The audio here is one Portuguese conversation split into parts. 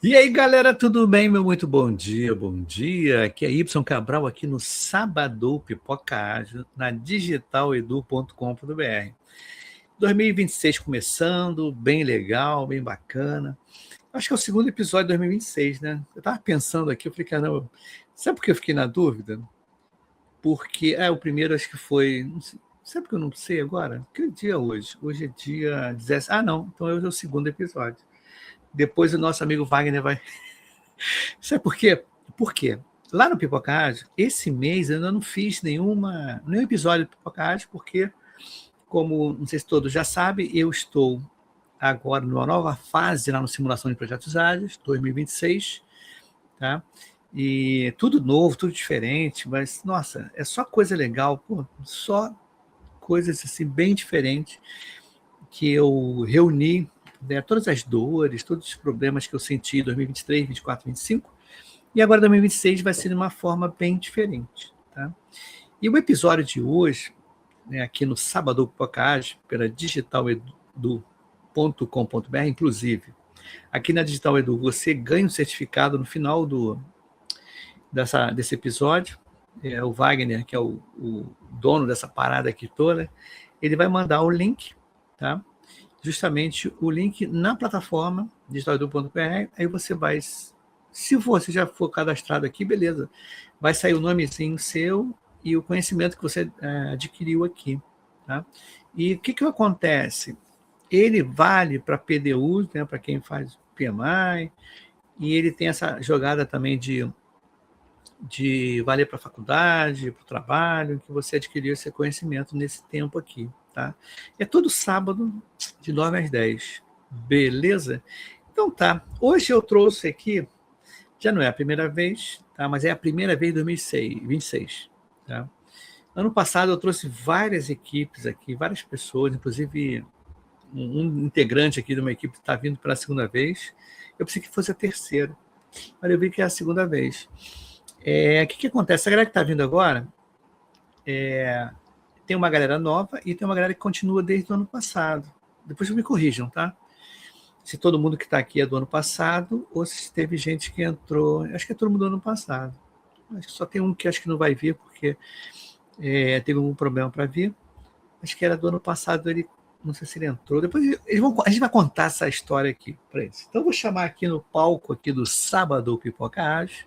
E aí, galera, tudo bem? Meu muito bom dia, bom dia. Aqui é Y Cabral, aqui no Sabadão Pipoca Ágil, na digitaledu.com.br. 2026 começando, bem legal, bem bacana. Acho que é o segundo episódio de 2026, né? Eu estava pensando aqui, eu falei, caramba, sabe por que eu fiquei na dúvida? Porque, o primeiro acho que foi, não sei, sabe que eu não sei agora? Que dia é hoje? Hoje é dia 17. Ah, não, então hoje é o segundo episódio. Depois o nosso amigo Wagner vai. Sabe por quê? Por quê? Lá no Pipocádio, esse mês eu ainda não fiz nenhum episódio do Pipocádio, porque, como não sei se todos já sabem, eu estou agora numa nova fase lá no Simulação de Projetos Ágeis, 2026, tá? E tudo novo, tudo diferente, mas, nossa, é só coisa legal, pô, só coisas assim bem diferentes que eu reuni, né, todas as dores, todos os problemas que eu senti em 2023, 2024, 2025, e agora 2026 vai ser de uma forma bem diferente. Tá? E o episódio de hoje, né, aqui no Sabadão Podcast, pela digitaledu.com.br, inclusive, aqui na Digital Edu, você ganha um certificado no final desse episódio. O Wagner, que é o dono dessa parada aqui toda, ele vai mandar o link, tá? Justamente o link na plataforma digitaledu.br, aí você vai, se você já for cadastrado aqui, beleza, vai sair o nomezinho seu e o conhecimento que você adquiriu aqui. Tá? E o que acontece? Ele vale para PDU, né, para quem faz PMI, e ele tem essa jogada também de valer para a faculdade, para o trabalho, que você adquiriu esse conhecimento nesse tempo aqui. Tá? É todo sábado, de 9 às 10. Beleza? Então tá. Hoje eu trouxe aqui, já não é a primeira vez, tá? Mas é a primeira vez em 2026. Tá? Ano passado eu trouxe várias equipes aqui, várias pessoas, inclusive um integrante aqui de uma equipe está vindo pela segunda vez. Eu pensei que fosse a terceira, mas eu vi que é a segunda vez. O que acontece? A galera que está vindo agora, tem uma galera nova e tem uma galera que continua desde o ano passado. Depois me corrijam, tá? Se todo mundo que está aqui é do ano passado ou se teve gente que entrou. Acho que é todo mundo do ano passado. Acho que só tem um que acho que não vai vir porque teve algum problema para vir. Acho que era do ano passado, ele não sei se ele entrou. Depois a gente vai contar essa história aqui para eles. Então eu vou chamar aqui no palco aqui do Sábado Pipoca Ágil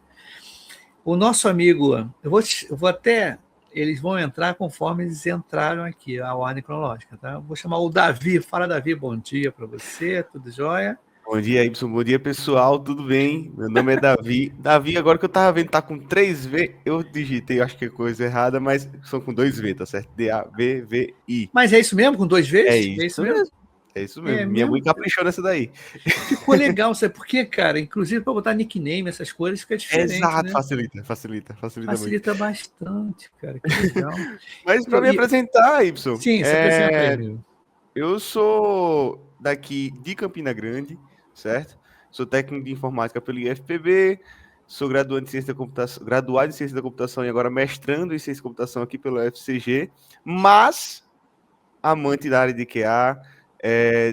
o nosso amigo. Eu vou até. Eles vão entrar conforme eles entraram aqui, a ordem cronológica, tá? Vou chamar o Davi. Fala, Davi, bom dia para você, tudo jóia? Bom dia, Y, bom dia, pessoal, tudo bem? Meu nome é Davi. Davi, agora que eu tava vendo, tá com 3V, eu digitei, acho que é coisa errada, mas são com 2V, tá certo? D-A-V-V-I. Mas é isso mesmo, com 2 vezes? É isso mesmo. É isso mesmo. Minha mãe caprichou nessa daí. Ficou legal, sabe por quê, cara? Inclusive, para botar nickname, essas coisas, fica diferente, Exato, né? facilita Facilita muito. bastante, cara, que legal. Mas para me apresentar, Y, Sim, se apresenta aí, meu. eu sou daqui de Campina Grande, certo? Sou técnico de informática pelo IFPB, sou graduado em ciência da computação e agora mestrando em ciência da computação aqui pelo UFCG, mas amante da área de QA,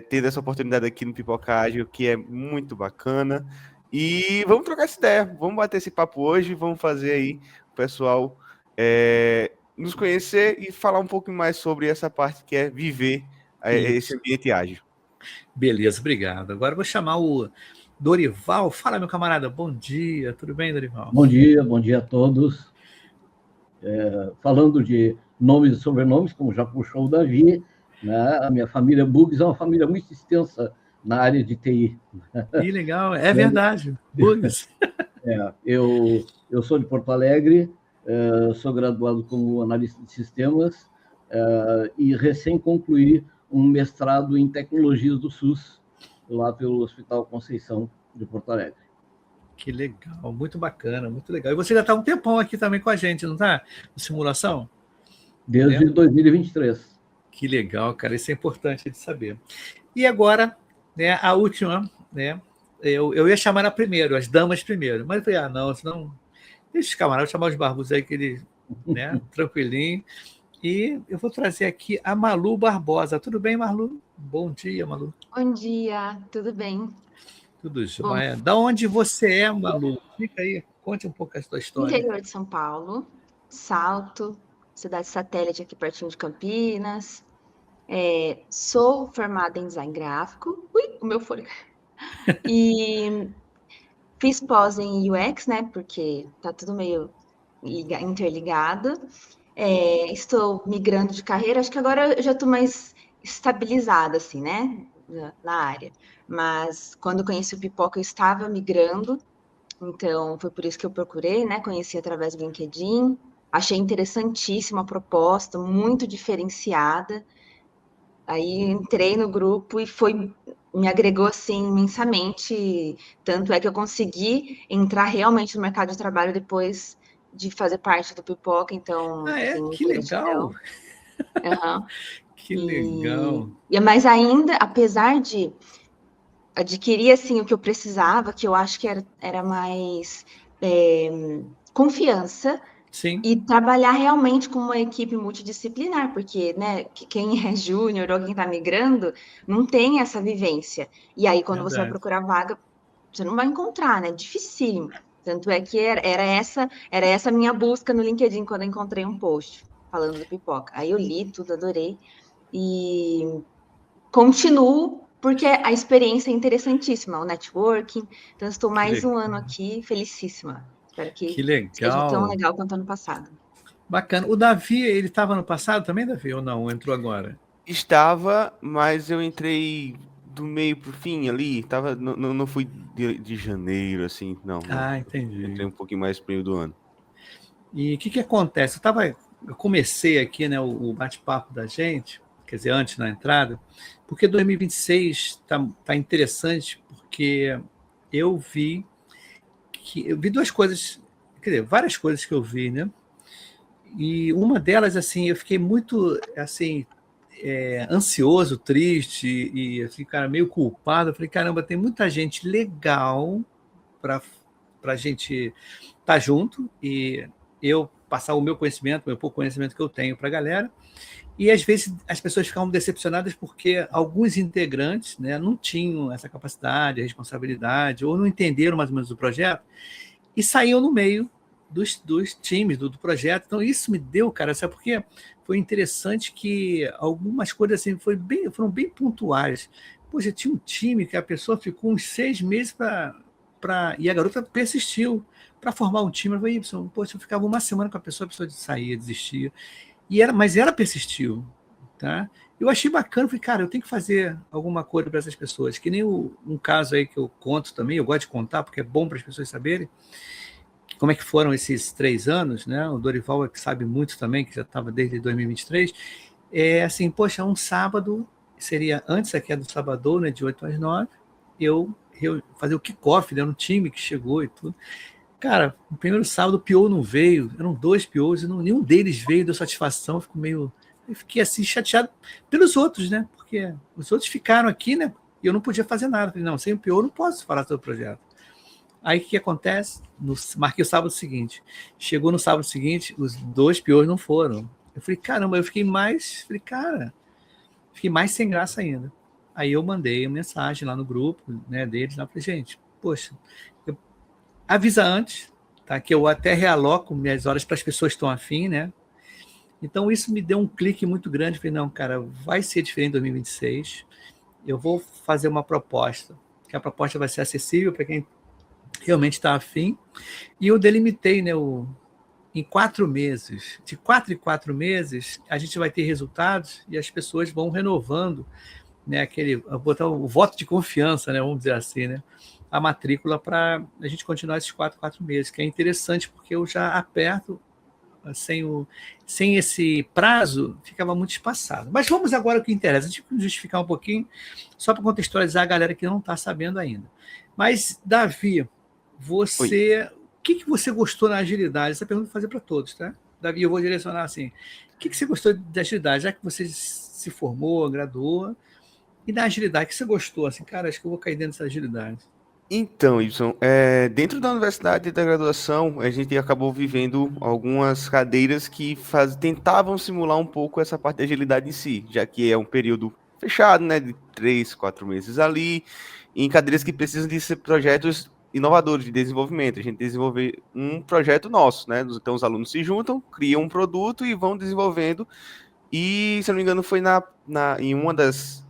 tendo essa oportunidade aqui no Pipoca Ágil, que é muito bacana. E vamos trocar essa ideia, vamos bater esse papo hoje, vamos fazer aí o pessoal nos conhecer e falar um pouco mais sobre essa parte que é viver esse ambiente ágil. Beleza, obrigado. Agora eu vou chamar o Dorival. Fala, meu camarada, bom dia. Tudo bem, Dorival? Bom dia a todos. Falando de nomes e sobrenomes, como já puxou o Davi, né? A minha família Bugs é uma família muito extensa na área de TI. Que legal, é verdade. Bugs. Eu sou de Porto Alegre, sou graduado como analista de sistemas e recém concluí um mestrado em tecnologias do SUS, lá pelo Hospital Conceição de Porto Alegre. Que legal, muito bacana, muito legal. E você já está um tempão aqui também com a gente, não está? Na simulação? Desde 2023. Que legal, cara, isso é importante de saber. E agora, né, a última, né? Eu ia chamar a primeiro, as damas primeiro, mas eu falei, não, senão deixa os camaradas, vou chamar os barbos aí, que eles, né, tranquilinho. E eu vou trazer aqui a Malu Barbosa. Tudo bem, Malu? Bom dia, Malu. Bom dia, tudo bem? Tudo Bom, jóia. Da onde você é, Malu? Fica aí, conte um pouco a sua história. interior de São Paulo, Salto, cidade satélite aqui pertinho de Campinas. Sou formada em design gráfico. Ui, o meu fôlego. E fiz pós em UX, né? Porque tá tudo meio interligado. Estou migrando de carreira. Acho que agora eu já estou mais estabilizada, assim, né? Na área. Mas quando eu conheci o Pipoca, eu estava migrando. Então, foi por isso que eu procurei, né? Conheci através do LinkedIn. Achei interessantíssima a proposta, muito diferenciada. Aí entrei no grupo e me agregou assim imensamente. Tanto é que eu consegui entrar realmente no mercado de trabalho depois de fazer parte do Pipoca, então Ah, é? tenho Que muita legal! gratidão. Aham. Que legal! Mas ainda, apesar de adquirir assim o que eu precisava, que eu acho que era mais confiança Sim, e trabalhar realmente com uma equipe multidisciplinar, porque, né, quem é júnior ou quem está migrando não tem essa vivência. E aí, quando você vai verdade. procurar vaga, você não vai encontrar, né? Dificílimo. Tanto é que era essa minha busca no LinkedIn quando eu encontrei um post falando do Pipoca. Aí eu li tudo, adorei. E continuo, porque a experiência é interessantíssima, o networking. Então, eu estou Que mais um legal. ano aqui, felicíssima. Espero Que que seja tão legal. legal quanto ano passado. Bacana. O Davi, ele estava no passado também, Davi, ou não? Entrou agora? Estava, mas eu entrei do meio pro fim ali. Tava, não fui de janeiro, assim, não. Ah, entendi. Entrei um pouquinho mais pro meio do ano. E o que acontece? Eu comecei aqui, né, o bate-papo da gente, quer dizer, antes na entrada, porque 2026 tá interessante, porque eu vi duas coisas, quer dizer, várias coisas que eu vi, né? E uma delas, assim, eu fiquei muito, assim, ansioso, triste e assim, cara, meio culpado. Eu falei, caramba, tem muita gente legal para a gente estar junto e eu passar o meu conhecimento, o meu pouco conhecimento que eu tenho para a galera. E às vezes as pessoas ficavam decepcionadas porque alguns integrantes, né, não tinham essa capacidade, responsabilidade, ou não entenderam mais ou menos o projeto e saíam no meio dos times, do projeto. Então, isso me deu, cara, sabe por quê? Foi interessante que algumas coisas assim foram bem pontuais. Poxa, tinha um time que a pessoa ficou uns 6 meses e a garota persistiu para formar um time. Eu falei, poxa, eu ficava uma semana com a pessoa saía, desistia. Mas ela persistiu, tá? Eu achei bacana, falei, cara, eu tenho que fazer alguma coisa para essas pessoas. Que nem um caso aí que eu conto também, eu gosto de contar, porque é bom para as pessoas saberem como é que foram esses 3 anos, né? O Dorival é que sabe muito também, que já estava desde 2023. Assim, poxa, um sábado, seria antes aqui do Salvador, né, de 8 às 9, eu fazer o kickoff, né, no time que chegou e tudo. Cara, no primeiro sábado o PO não veio, eram 2 POs, e nenhum deles veio, deu satisfação, eu fiquei assim chateado pelos outros, né? Porque os outros ficaram aqui, né? E eu não podia fazer nada. Falei, não, sem o PO eu não posso falar sobre o projeto. Aí o que acontece? Marquei o sábado seguinte. Chegou no sábado seguinte, os 2 POs não foram. Eu falei, caramba, fiquei mais sem graça ainda. Aí eu mandei uma mensagem lá no grupo, né, deles, lá, falei, gente, poxa, avisa antes, tá? Que eu até realoco minhas horas para as pessoas que estão afim, né? Então isso me deu um clique muito grande. Falei, não, cara, vai ser diferente em 2026. Eu vou fazer uma proposta, que a proposta vai ser acessível para quem realmente está afim. E eu delimitei, né, em 4 meses. De 4 em 4 meses, a gente vai ter resultados e as pessoas vão renovando, né, botar o voto de confiança, né, vamos dizer assim, né, a matrícula para a gente continuar esses 4 meses, que é interessante porque eu já aperto sem esse prazo, ficava muito espaçado. Mas vamos agora ao que interessa. A gente vai justificar um pouquinho, só para contextualizar a galera que não está sabendo ainda. Mas, Davi, Oi. o que você gostou na agilidade? Essa pergunta eu vou fazer para todos, tá? Davi, eu vou direcionar assim. O que você gostou da agilidade? Já que você se formou, graduou, e da agilidade, o que você gostou? Assim, cara, acho que eu vou cair dentro dessa agilidade. Então, Ibson, dentro da universidade e da graduação, a gente acabou vivendo algumas cadeiras que tentavam simular um pouco essa parte de agilidade em si, já que é um período fechado, né? De 3, 4 meses ali, em cadeiras que precisam de ser projetos inovadores de desenvolvimento. A gente desenvolver um projeto nosso, né? Então os alunos se juntam, criam um produto e vão desenvolvendo. E, se eu não me engano, foi em uma das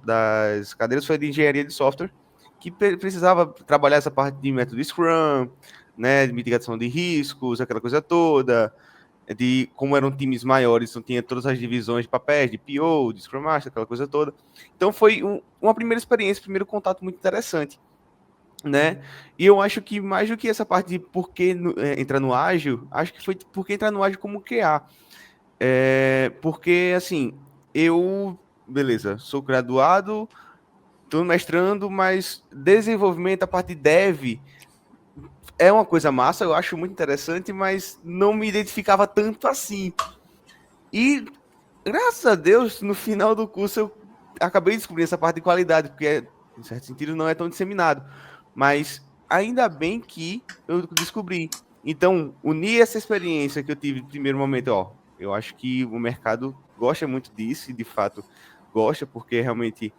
cadeiras foi de engenharia de software, que precisava trabalhar essa parte de método Scrum, né, de mitigação de riscos, aquela coisa toda, de como eram times maiores, então tinha todas as divisões de papéis, de PO, de Scrum Master, aquela coisa toda. Então foi uma primeira experiência, primeiro contato muito interessante, né? E eu acho que mais do que essa parte de por que entrar no ágil, acho que foi por que entrar no ágil como QA. Porque, assim, beleza, sou graduado, estou mestrando, mas desenvolvimento, a parte de dev, é uma coisa massa, eu acho muito interessante, mas não me identificava tanto assim. E, graças a Deus, no final do curso eu acabei descobrindo essa parte de qualidade, porque, em certo sentido, não é tão disseminado. Mas, ainda bem que eu descobri. Então, unir essa experiência que eu tive no primeiro momento, eu acho que o mercado gosta muito disso, e de fato gosta, porque realmente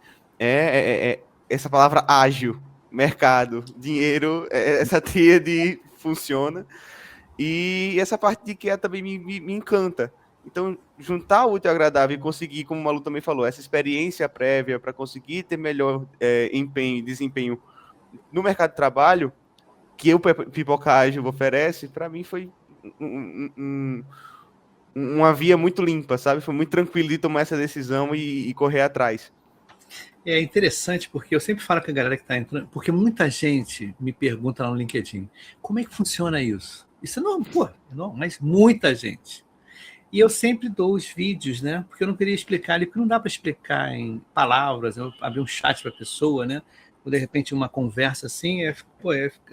essa palavra ágil, mercado, dinheiro, essa tríade funciona. E essa parte de QA também me encanta. Então, juntar o útil ao agradável e conseguir, como o Malu também falou, essa experiência prévia para conseguir ter melhor desempenho no mercado de trabalho, que o Pipoca Ágil oferece, para mim foi uma via muito limpa, sabe? Foi muito tranquilo de tomar essa decisão e correr atrás. É interessante porque eu sempre falo com a galera que está entrando, porque muita gente me pergunta lá no LinkedIn, como é que funciona isso? Isso não, mas muita gente. E eu sempre dou os vídeos, né? Porque eu não queria explicar ali, porque não dá para explicar em palavras, eu abrir um chat para a pessoa, né? Ou de repente uma conversa assim,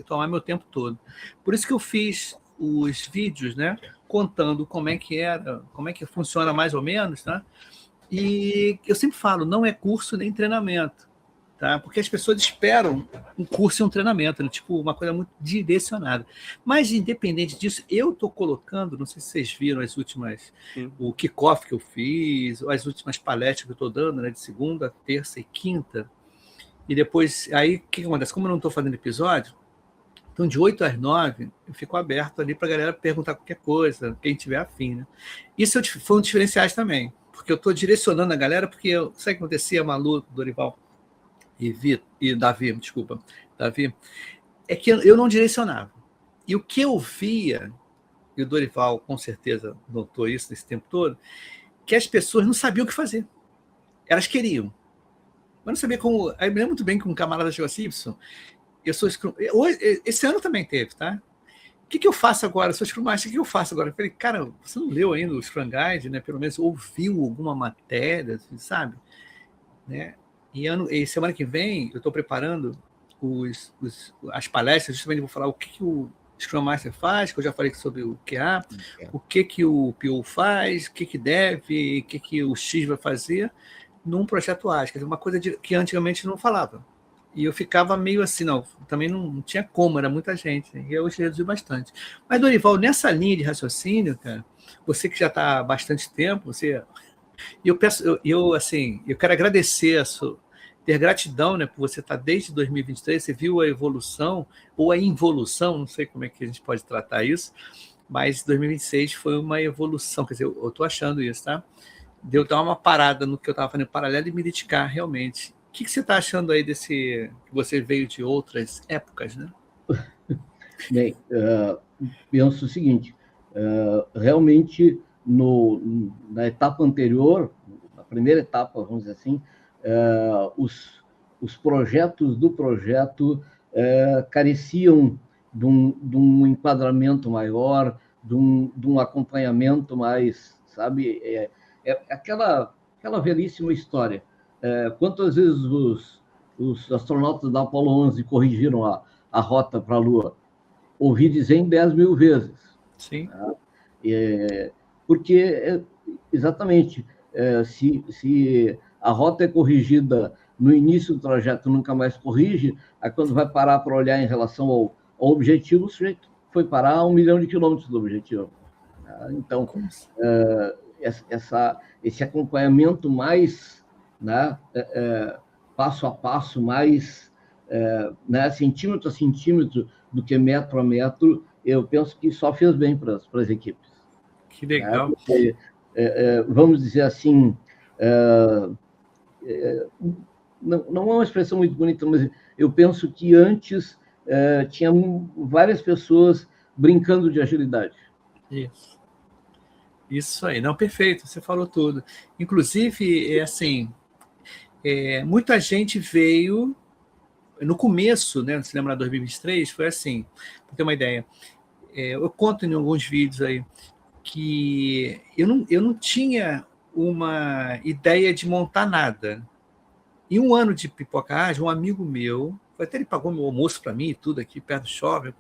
tomar meu tempo todo. Por isso que eu fiz os vídeos, né? Contando como é que era, como é que funciona mais ou menos, tá? E eu sempre falo, não é curso nem treinamento, tá? Porque as pessoas esperam um curso e um treinamento, né? Tipo, uma coisa muito direcionada. Mas, independente disso, eu estou colocando, não sei se vocês viram o kickoff que eu fiz, as últimas palestras que eu estou dando, né? De segunda, terça e quinta. E depois, aí, o que acontece? Como eu não estou fazendo episódio, então de 8 às 9, eu fico aberto ali para a galera perguntar qualquer coisa, quem tiver afim, né? Isso foi um diferenciais também, porque eu estou direcionando a galera, porque sabe o que acontecia, Malu, Dorival e Davi, desculpa, Davi, é que eu não direcionava. E o que eu via, e o Dorival com certeza notou isso nesse tempo todo, que as pessoas não sabiam o que fazer. Elas queriam, mas não sabia como. Aí eu me lembro muito bem que um camarada chegou assim, eu sou Scrum. Esse ano também teve, tá? O que eu faço agora? Eu sou Scrum Master, o que eu faço agora? Eu falei, cara, você não leu ainda o Scrum Guide, né? Pelo menos ouviu alguma matéria, sabe? Né? E semana que vem eu estou preparando as palestras, justamente vou falar o que o Scrum Master faz, que eu já falei sobre o QA, o que o PO faz, o que deve, o que o X vai fazer num projeto ágil, quer dizer, uma coisa que antigamente não falava. E eu ficava meio assim, também não tinha como, era muita gente, né? E eu hoje reduzi bastante. Mas, Dorival, nessa linha de raciocínio, cara, você que já está há bastante tempo, eu quero agradecer ter gratidão, né, por você estar desde 2023, você viu a evolução, ou a involução, não sei como é que a gente pode tratar isso, mas 2026 foi uma evolução, quer dizer, eu estou achando isso, tá? De eu dar uma parada no que eu estava fazendo paralelo e me dedicar realmente. O que você está achando aí que você veio de outras épocas, né? Bem, penso o seguinte, realmente na etapa anterior, na primeira etapa, vamos dizer assim, os projetos do projeto careciam de um enquadramento maior, de um acompanhamento mais, sabe? Aquela velhíssima história. Quantas vezes os astronautas da Apollo 11 corrigiram a rota para a Lua? Ouvi dizer em 10 mil vezes. Sim. Porque, exatamente, se a rota é corrigida no início do trajeto, nunca mais corrige, aí quando vai parar para olhar em relação ao objetivo, o sujeito foi parar a 1 milhão de quilômetros do objetivo. Então, esse acompanhamento mais né, passo a passo, mais né, centímetro a centímetro do que metro a metro, eu penso que só fez bem para as equipes. Que legal. Né? Porque, vamos dizer assim, não é uma expressão muito bonita, mas eu penso que antes tinha várias pessoas brincando de agilidade. Isso aí, não, perfeito, você falou tudo. Inclusive, assim, muita gente veio no começo, né, se lembra, 2023, foi assim, para ter uma ideia, eu conto em alguns vídeos aí, que eu não tinha uma ideia de montar nada. Em um ano de pipocagem, um amigo meu, até ele pagou meu almoço para mim e tudo aqui perto do shopping,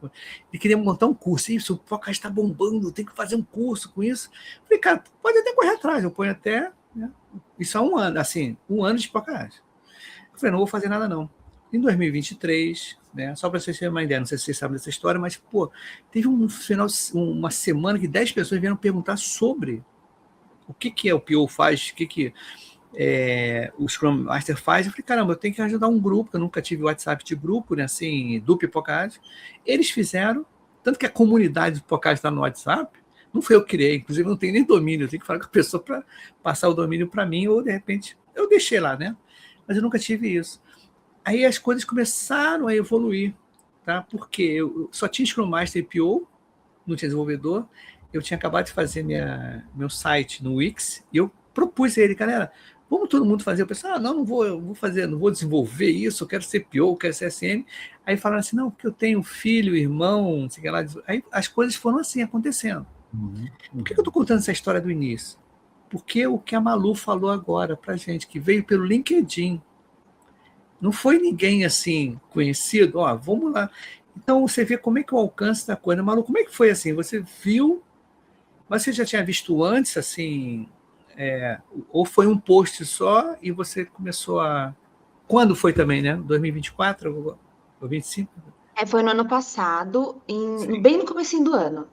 ele queria montar um curso. Isso, o pipocagem está bombando, tem que fazer um curso com isso. Eu falei, cara, pode até correr atrás, eu ponho até, né, isso há um ano, assim, um ano de pipocagem. Eu falei, não vou fazer nada não. Em 2023, né, só para vocês terem uma ideia, não sei se vocês sabem dessa história, mas, pô, teve uma semana que 10 pessoas vieram perguntar sobre o que é o PO faz, o que o Scrum Master faz. Eu falei, caramba, eu tenho que ajudar um grupo, que eu nunca tive WhatsApp de grupo, né, assim, do Pipocagem. Eles fizeram, tanto que a comunidade do Pipocagem está no WhatsApp, não foi eu que criei, inclusive eu não tenho nem domínio, eu tenho que falar com a pessoa para passar o domínio para mim, ou de repente eu deixei lá, né? Mas eu nunca tive isso. Aí as coisas começaram a evoluir, tá? Porque eu só tinha Scrum Master e PO, não tinha desenvolvedor, eu tinha acabado de fazer meu site no Wix, e eu propus a ele, galera, vamos todo mundo fazer. Eu pensei, não vou fazer, não vou desenvolver isso, eu quero ser PO, eu quero ser SM. Aí falaram assim, não, porque eu tenho filho, irmão, não sei o que lá. Aí as coisas foram assim, acontecendo. Por que eu estou contando essa história do início? Porque o que a Malu falou agora pra gente, que veio pelo LinkedIn, não foi ninguém assim conhecido, vamos lá. Então você vê como é que o alcance da coisa. Malu, como é que foi assim? Você viu, mas você já tinha visto antes, assim, ou foi um post só e você começou a... Quando foi também, né? 2024 ou 2025? Foi no ano passado, bem no comecinho do ano.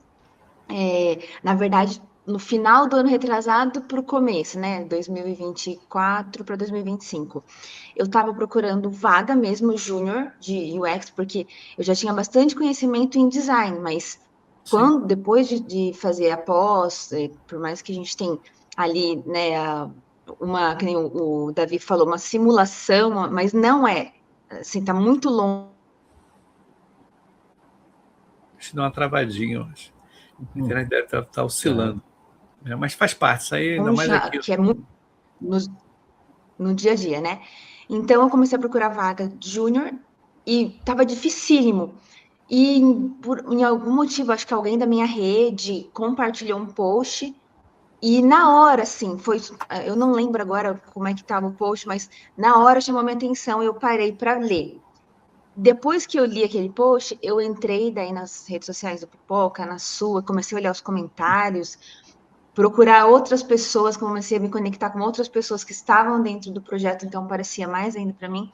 Na verdade, no final do ano retrasado para o começo, né? 2024 para 2025. Eu estava procurando vaga mesmo júnior de UX, porque eu já tinha bastante conhecimento em design, mas depois de fazer a pós, por mais que a gente tenha ali, né, que nem o Davi falou, uma simulação, mas não assim, está muito longe. Deixa eu dar uma travadinha, eu acho. A internet deve estar oscilando. Mas faz parte, isso aí ainda mais aqui. Que é muito no dia a dia, né? Então, eu comecei a procurar vaga de júnior e estava dificílimo. E em algum motivo, acho que alguém da minha rede compartilhou um post e na hora, assim, eu não lembro agora como é que estava o post, mas na hora chamou minha atenção e eu parei para ler. Depois que eu li aquele post, eu entrei daí nas redes sociais do Pipoca, na sua, comecei a olhar os comentários, procurar outras pessoas, comecei a me conectar com outras pessoas que estavam dentro do projeto, então parecia mais ainda para mim.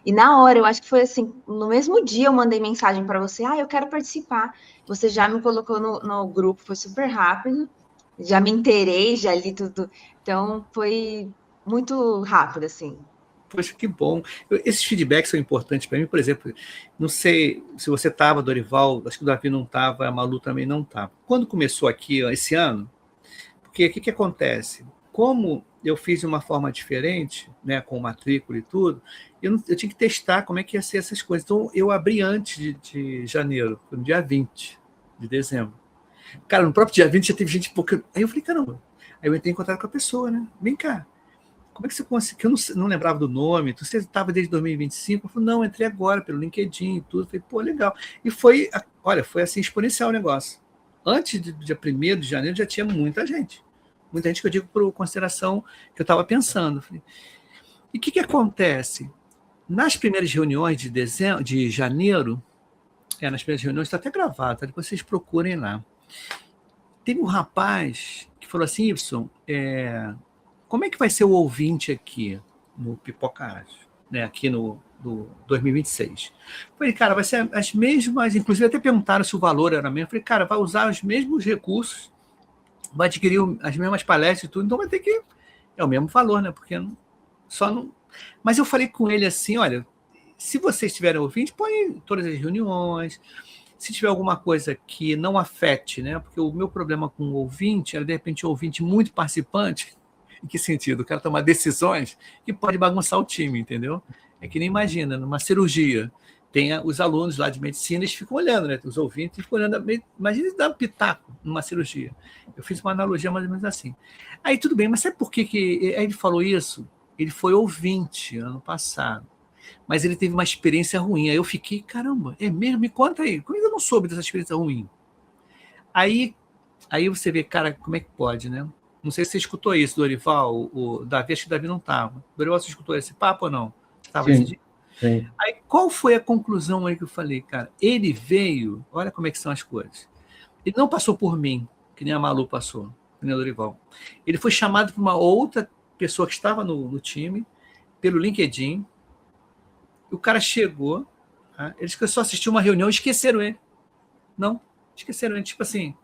E na hora, eu acho que foi assim, no mesmo dia eu mandei mensagem para você, eu quero participar. Você já me colocou no grupo, foi super rápido, já me inteirei, já li tudo. Então, foi muito rápido, assim. Poxa, que bom. Esses feedbacks são importantes para mim. Por exemplo, não sei se você estava, Dorival, acho que o Davi não estava, a Malu também não estava. Quando começou aqui, esse ano, porque o que acontece? Como eu fiz de uma forma diferente, né, com matrícula e tudo, eu tinha que testar como é que ia ser essas coisas. Então, eu abri antes de janeiro, no dia 20 de dezembro. Cara, no próprio dia 20 já teve gente... Aí eu falei, caramba. Aí eu entrei em contato com a pessoa, né? Vem cá. Como é que você conseguiu? Eu não lembrava do nome. Você estava desde 2025? Eu falei, não, entrei agora pelo LinkedIn e tudo. Eu falei, pô, legal. E foi assim, exponencial o negócio. Antes do dia 1º de janeiro já tinha muita gente. Muita gente que eu digo por consideração que eu estava pensando. E o que acontece? Nas primeiras reuniões de janeiro, nas primeiras reuniões, está até gravado, tá? Depois vocês procurem lá. Teve um rapaz que falou assim, Y, como é que vai ser o ouvinte aqui no Pipocagem, né, aqui no 2026? Eu falei, cara, vai ser as mesmas, inclusive até perguntaram se o valor era mesmo. Eu falei, cara, vai usar os mesmos recursos, vai adquirir as mesmas palestras e tudo, então vai ter que... É o mesmo valor, né? Porque Só não... Mas eu falei com ele assim, olha, se vocês tiverem ouvinte, põe em todas as reuniões. Se tiver alguma coisa que não afete, né? Porque o meu problema com o ouvinte era, de repente, um ouvinte muito participante. Em que sentido? O cara tomar decisões que pode bagunçar o time, entendeu? É que nem imagina, numa cirurgia, tem os alunos lá de medicina, eles ficam olhando, né? Os ouvintes ficam olhando. Imagina ele dar um pitaco numa cirurgia. Eu fiz uma analogia mais ou menos assim. Aí tudo bem, mas sabe por que aí ele falou isso? Ele foi ouvinte ano passado, mas ele teve uma experiência ruim. Aí eu fiquei, caramba, é mesmo? Me conta aí. Como eu não soube dessa experiência ruim? Aí você vê, cara, como é que pode, né? Não sei se você escutou isso, Dorival, o Davi, acho que o Davi não estava. Dorival, você escutou esse papo ou não? Estava esse dia? Sim. Aí qual foi a conclusão aí que eu falei, cara? Ele veio, olha como é que são as coisas. Ele não passou por mim, que nem a Malu passou, que nem o Dorival. Ele foi chamado por uma outra pessoa que estava no time, pelo LinkedIn. O cara chegou, tá? Eles só assistiram uma reunião e esqueceram ele. Não, esqueceram ele. Tipo assim.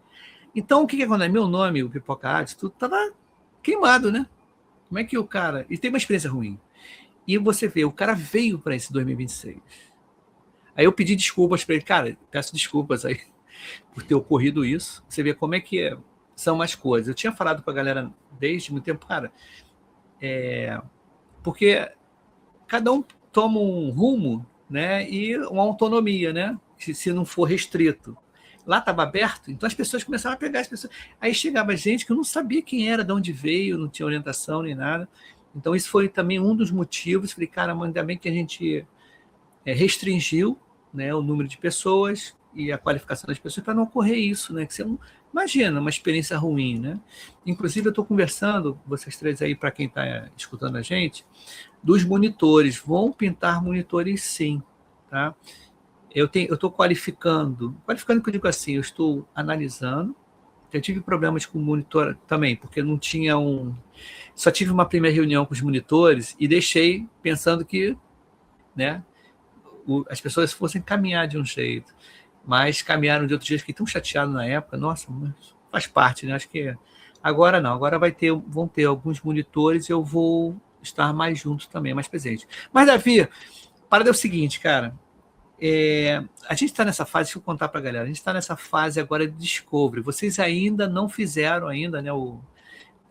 Então, o que acontece? Meu nome, o Pipoca Artes, tudo estava queimado, né? Como é que o cara... E tem uma experiência ruim. E você vê, o cara veio para esse 2026. Aí eu pedi desculpas para ele. Cara, peço desculpas aí por ter ocorrido isso. Você vê como é que são as coisas. Eu tinha falado com a galera desde muito tempo, cara, porque cada um toma um rumo, né? E uma autonomia, né? Se não for restrito. Lá estava aberto, então as pessoas começaram a pegar as pessoas. Aí chegava gente que eu não sabia quem era, de onde veio, não tinha orientação nem nada. Então, isso foi também um dos motivos. Falei, cara, ainda bem que a gente restringiu, né, o número de pessoas e a qualificação das pessoas para não ocorrer isso, né? Que você não... Imagina, uma experiência ruim, né? Inclusive, eu estou conversando, vocês três aí, para quem está escutando a gente, dos monitores. Vão pintar monitores, sim, tá? Eu estou qualificando que eu digo assim, eu estou analisando. Eu tive problemas com o monitor também, porque não tinha só tive uma primeira reunião com os monitores e deixei pensando que, né, as pessoas fossem caminhar de um jeito, mas caminharam de outro jeito. Fiquei tão chateado na época. Nossa, mas faz parte, né? Acho que agora não, agora vão ter alguns monitores e eu vou estar mais junto também, mais presente. Mas, Davi, a parada é o seguinte, cara. A gente está nessa fase, deixa eu contar para a galera, a gente está nessa fase agora de discovery. Vocês ainda não fizeram ainda, né?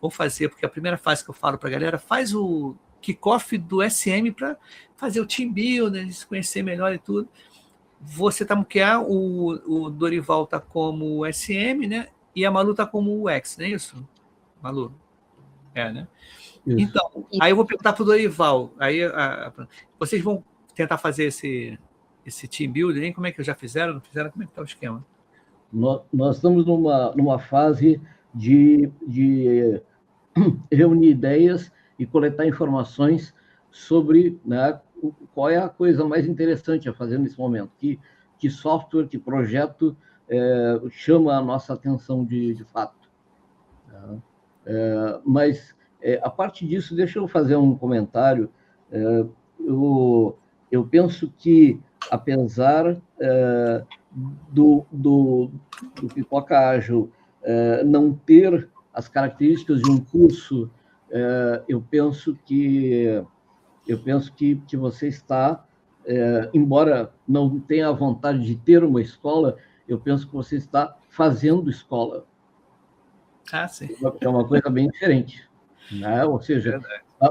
Vou fazer, porque a primeira fase que eu falo para a galera, faz o kickoff do SM para fazer o team builder, se conhecer melhor e tudo. Você está o Dorival está como SM, né? E a Malu está como UX, não é isso? Malu? Né? Isso. Então, aí eu vou perguntar para o Dorival. Aí vocês vão tentar fazer esse team building, hein? Como é que já fizeram? Não fizeram? Como é que está o esquema? Nós estamos numa fase de reunir ideias e coletar informações sobre, né, qual é a coisa mais interessante a fazer nesse momento, que software, que projeto chama a nossa atenção de fato. Mas, a parte disso, deixa eu fazer um comentário. Eu penso que, apesar do Pipoca Ágil não ter as características de um curso, eu penso que você está, embora não tenha a vontade de ter uma escola, eu penso que você está fazendo escola. Sim. É uma coisa bem diferente, né? Ou seja,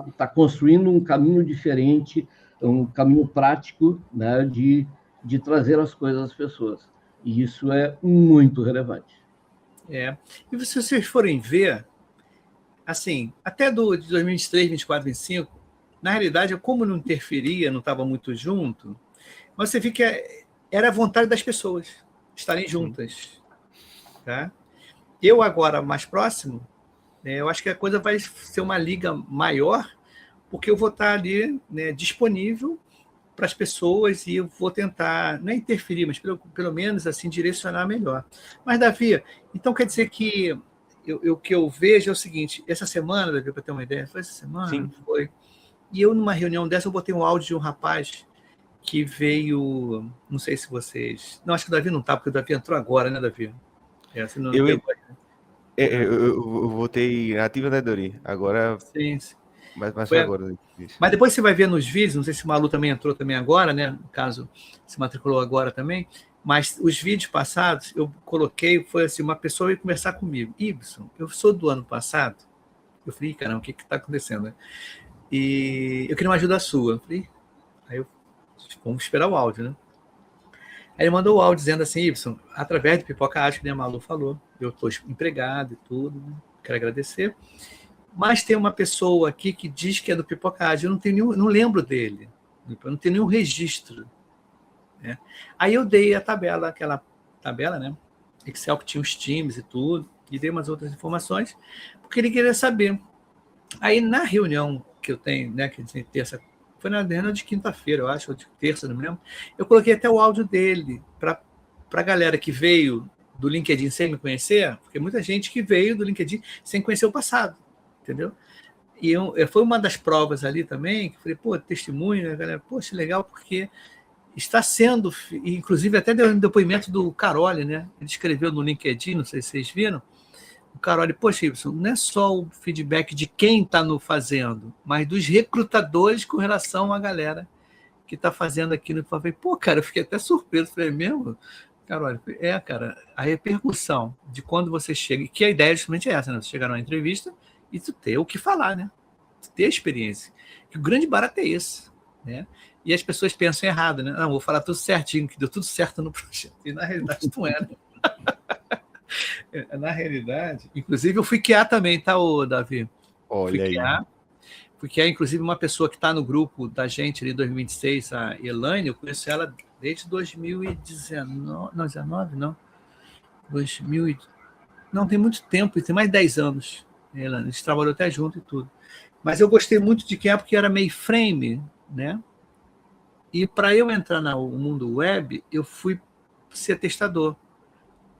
está construindo um caminho diferente, um caminho prático, né, de trazer as coisas às pessoas. E isso é muito relevante. E se vocês forem ver, assim, até de 2023, 24, 25, na realidade, como não interferia, não estava muito junto, mas você vê que era a vontade das pessoas estarem juntas. Tá? Eu agora, mais próximo, eu acho que a coisa vai ser uma liga maior, porque eu vou estar ali, né, disponível para as pessoas e eu vou tentar, não é interferir, mas pelo menos assim direcionar melhor. Mas, Davi, então quer dizer que o que eu vejo é o seguinte, essa semana, Davi, para ter uma ideia, foi essa semana? Sim. Foi. E eu, numa reunião dessa, eu botei um áudio de um rapaz que veio, não sei se vocês... Não, acho que o Davi não está, porque o Davi entrou agora, né, Davi? Eu votei ativa, né, Dori? Agora... Sim. Mas foi Foi agora. Mas depois você vai ver nos vídeos, não sei se o Malu também entrou também agora, né? No caso, se matriculou agora também. Mas os vídeos passados, eu coloquei, foi assim, uma pessoa veio conversar comigo. Ibson, eu sou do ano passado. Eu falei, caramba, o que está acontecendo? Né? E eu queria uma ajuda sua. Eu falei, aí eu, vamos esperar o áudio, né? Aí ele mandou o áudio dizendo assim, Ibson, através do Pipoca Ágil, que a Malu falou, eu estou empregado e tudo, né? Quero agradecer. Mas tem uma pessoa aqui que diz que é do Pipoca Ágil, eu não tenho nenhum, não lembro dele, eu não tenho nenhum registro. Né? Aí eu dei a tabela, aquela tabela, né? Excel que tinha os times e tudo, e dei umas outras informações, porque ele queria saber. Aí na reunião que eu tenho, né, que tem terça, foi na reunião de quinta-feira, eu acho, ou de terça, não me lembro, eu coloquei até o áudio dele para a galera que veio do LinkedIn sem me conhecer, porque muita gente que veio do LinkedIn sem conhecer o passado, entendeu? E foi uma das provas ali também, que eu falei, pô, testemunho, né, galera, poxa, legal, porque está sendo, inclusive até deu um depoimento do Carole, né? Ele escreveu no LinkedIn, não sei se vocês viram, o Carole, poxa, Ibson, não é só o feedback de quem está no fazendo, mas dos recrutadores com relação à galera que está fazendo aquilo. Eu falei, pô, cara, eu fiquei até surpreso, falei, mesmo? Carole, cara, a repercussão de quando você chega, que a ideia justamente é essa, né? Você chegar numa entrevista e tu ter o que falar, né? Tu ter experiência. Que o grande barato é esse, né? E as pessoas pensam errado, né? Não, vou falar tudo certinho, que deu tudo certo no projeto. E na realidade não é, né? Na realidade, inclusive eu fui QA também, tá, Davi? Olha fui QA, fui QA, inclusive uma pessoa que está no grupo da gente ali em 2026, a Elaine, eu conheço ela desde 2019, não, 19, não, 2000, não, tem muito tempo, tem mais de 10 anos, Elaine, a gente trabalhou até junto e tudo. Mas eu gostei muito de QA porque era mainframe, né? E para eu entrar no mundo web, eu fui ser testador.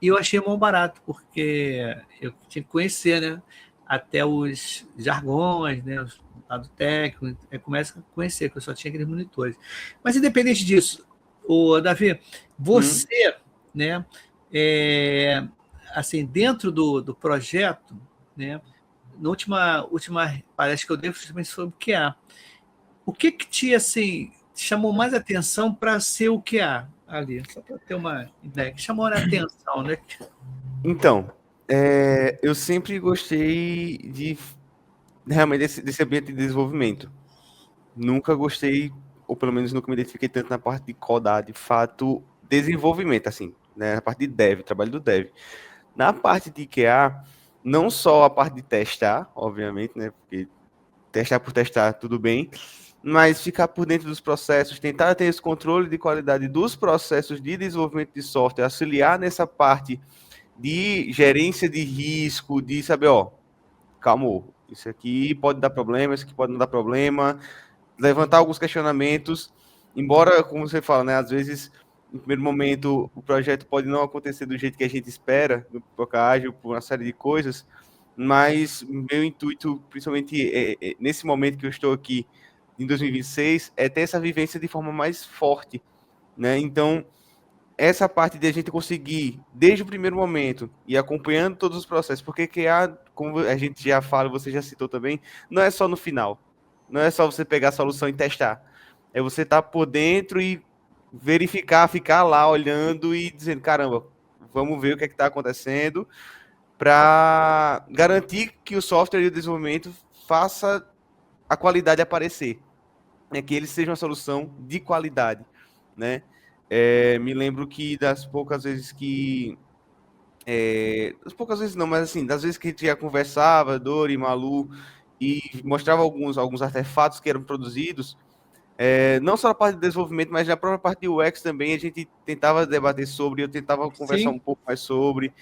E eu achei mó barato, porque eu tinha que conhecer, né? Até os jargões, né? O lado técnico, eu começo a conhecer, que eu só tinha aqueles monitores. Mas independente disso, Davi, você, né? Assim, dentro do projeto, né? Na última palestra que eu dei, justamente sobre o QA. O que te, assim, chamou mais atenção para ser o QA ali? Só para ter uma ideia. Que chamou a atenção, né? Então, eu sempre gostei de realmente desse ambiente de desenvolvimento. Nunca gostei, ou pelo menos nunca me identifiquei tanto na parte de codar, de fato, desenvolvimento, assim, né? Na parte de dev, trabalho do dev. Na parte de QA, não só a parte de testar, obviamente, né? Porque testar por testar, tudo bem, mas ficar por dentro dos processos, tentar ter esse controle de qualidade dos processos de desenvolvimento de software, auxiliar nessa parte de gerência de risco, de saber, ó, calma, isso aqui pode dar problema, isso aqui pode não dar problema, levantar alguns questionamentos, embora, como você fala, né, às vezes, no primeiro momento, o projeto pode não acontecer do jeito que a gente espera, no Pipoca Ágil, por uma série de coisas, mas meu intuito, principalmente nesse momento que eu estou aqui, em 2026, é ter essa vivência de forma mais forte, né, então essa parte de a gente conseguir, desde o primeiro momento, e acompanhando todos os processos, porque como a gente já fala, você já citou também, não é só no final. Não é só você pegar a solução e testar. É você estar por dentro e verificar, ficar lá olhando e dizendo, caramba, vamos ver o que é que está acontecendo, para garantir que o software e o desenvolvimento faça a qualidade aparecer. É que ele seja uma solução de qualidade, né? Me lembro que das poucas vezes que... das poucas vezes não, mas assim, das vezes que a gente já conversava, Dori, Malu, e mostrava alguns artefatos que eram produzidos, não só na parte de desenvolvimento, mas na própria parte de UX também, a gente tentava debater sobre, eu tentava conversar um pouco mais sobre,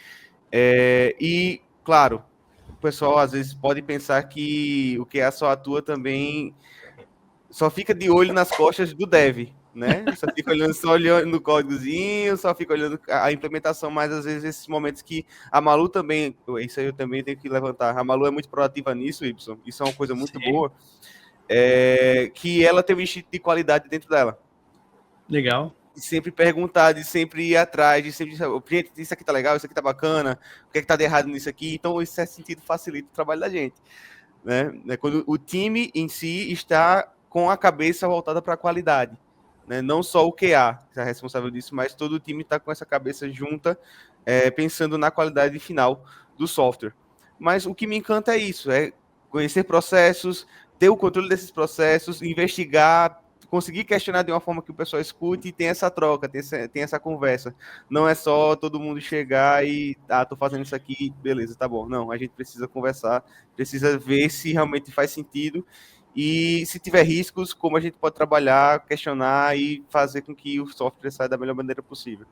e, claro, o pessoal às vezes pode pensar que o QA só atua também, só fica de olho nas costas do dev, né? Só olhando no códigozinho, só fica olhando a implementação, mas às vezes esses momentos que a Malu também, isso aí eu também tenho que levantar, a Malu é muito proativa nisso, Y, isso é uma coisa muito boa, que ela tem um instinto de qualidade dentro dela. Legal. De sempre perguntar, de sempre ir atrás, de sempre dizer, gente, isso aqui tá legal, isso aqui tá bacana, o que é que tá de errado nisso aqui, então esse sentido facilita o trabalho da gente. né? Quando o time em si está com a cabeça voltada para a qualidade, né? Não só o QA que é responsável disso, mas todo o time está com essa cabeça junta, pensando na qualidade final do software. Mas o que me encanta é isso, é conhecer processos, ter o controle desses processos, investigar, conseguir questionar de uma forma que o pessoal escute e tem essa troca, tem essa conversa. Não é só todo mundo chegar e, tô fazendo isso aqui, beleza, tá bom. Não, a gente precisa conversar, precisa ver se realmente faz sentido e se tiver riscos, como a gente pode trabalhar, questionar e fazer com que o software saia da melhor maneira possível.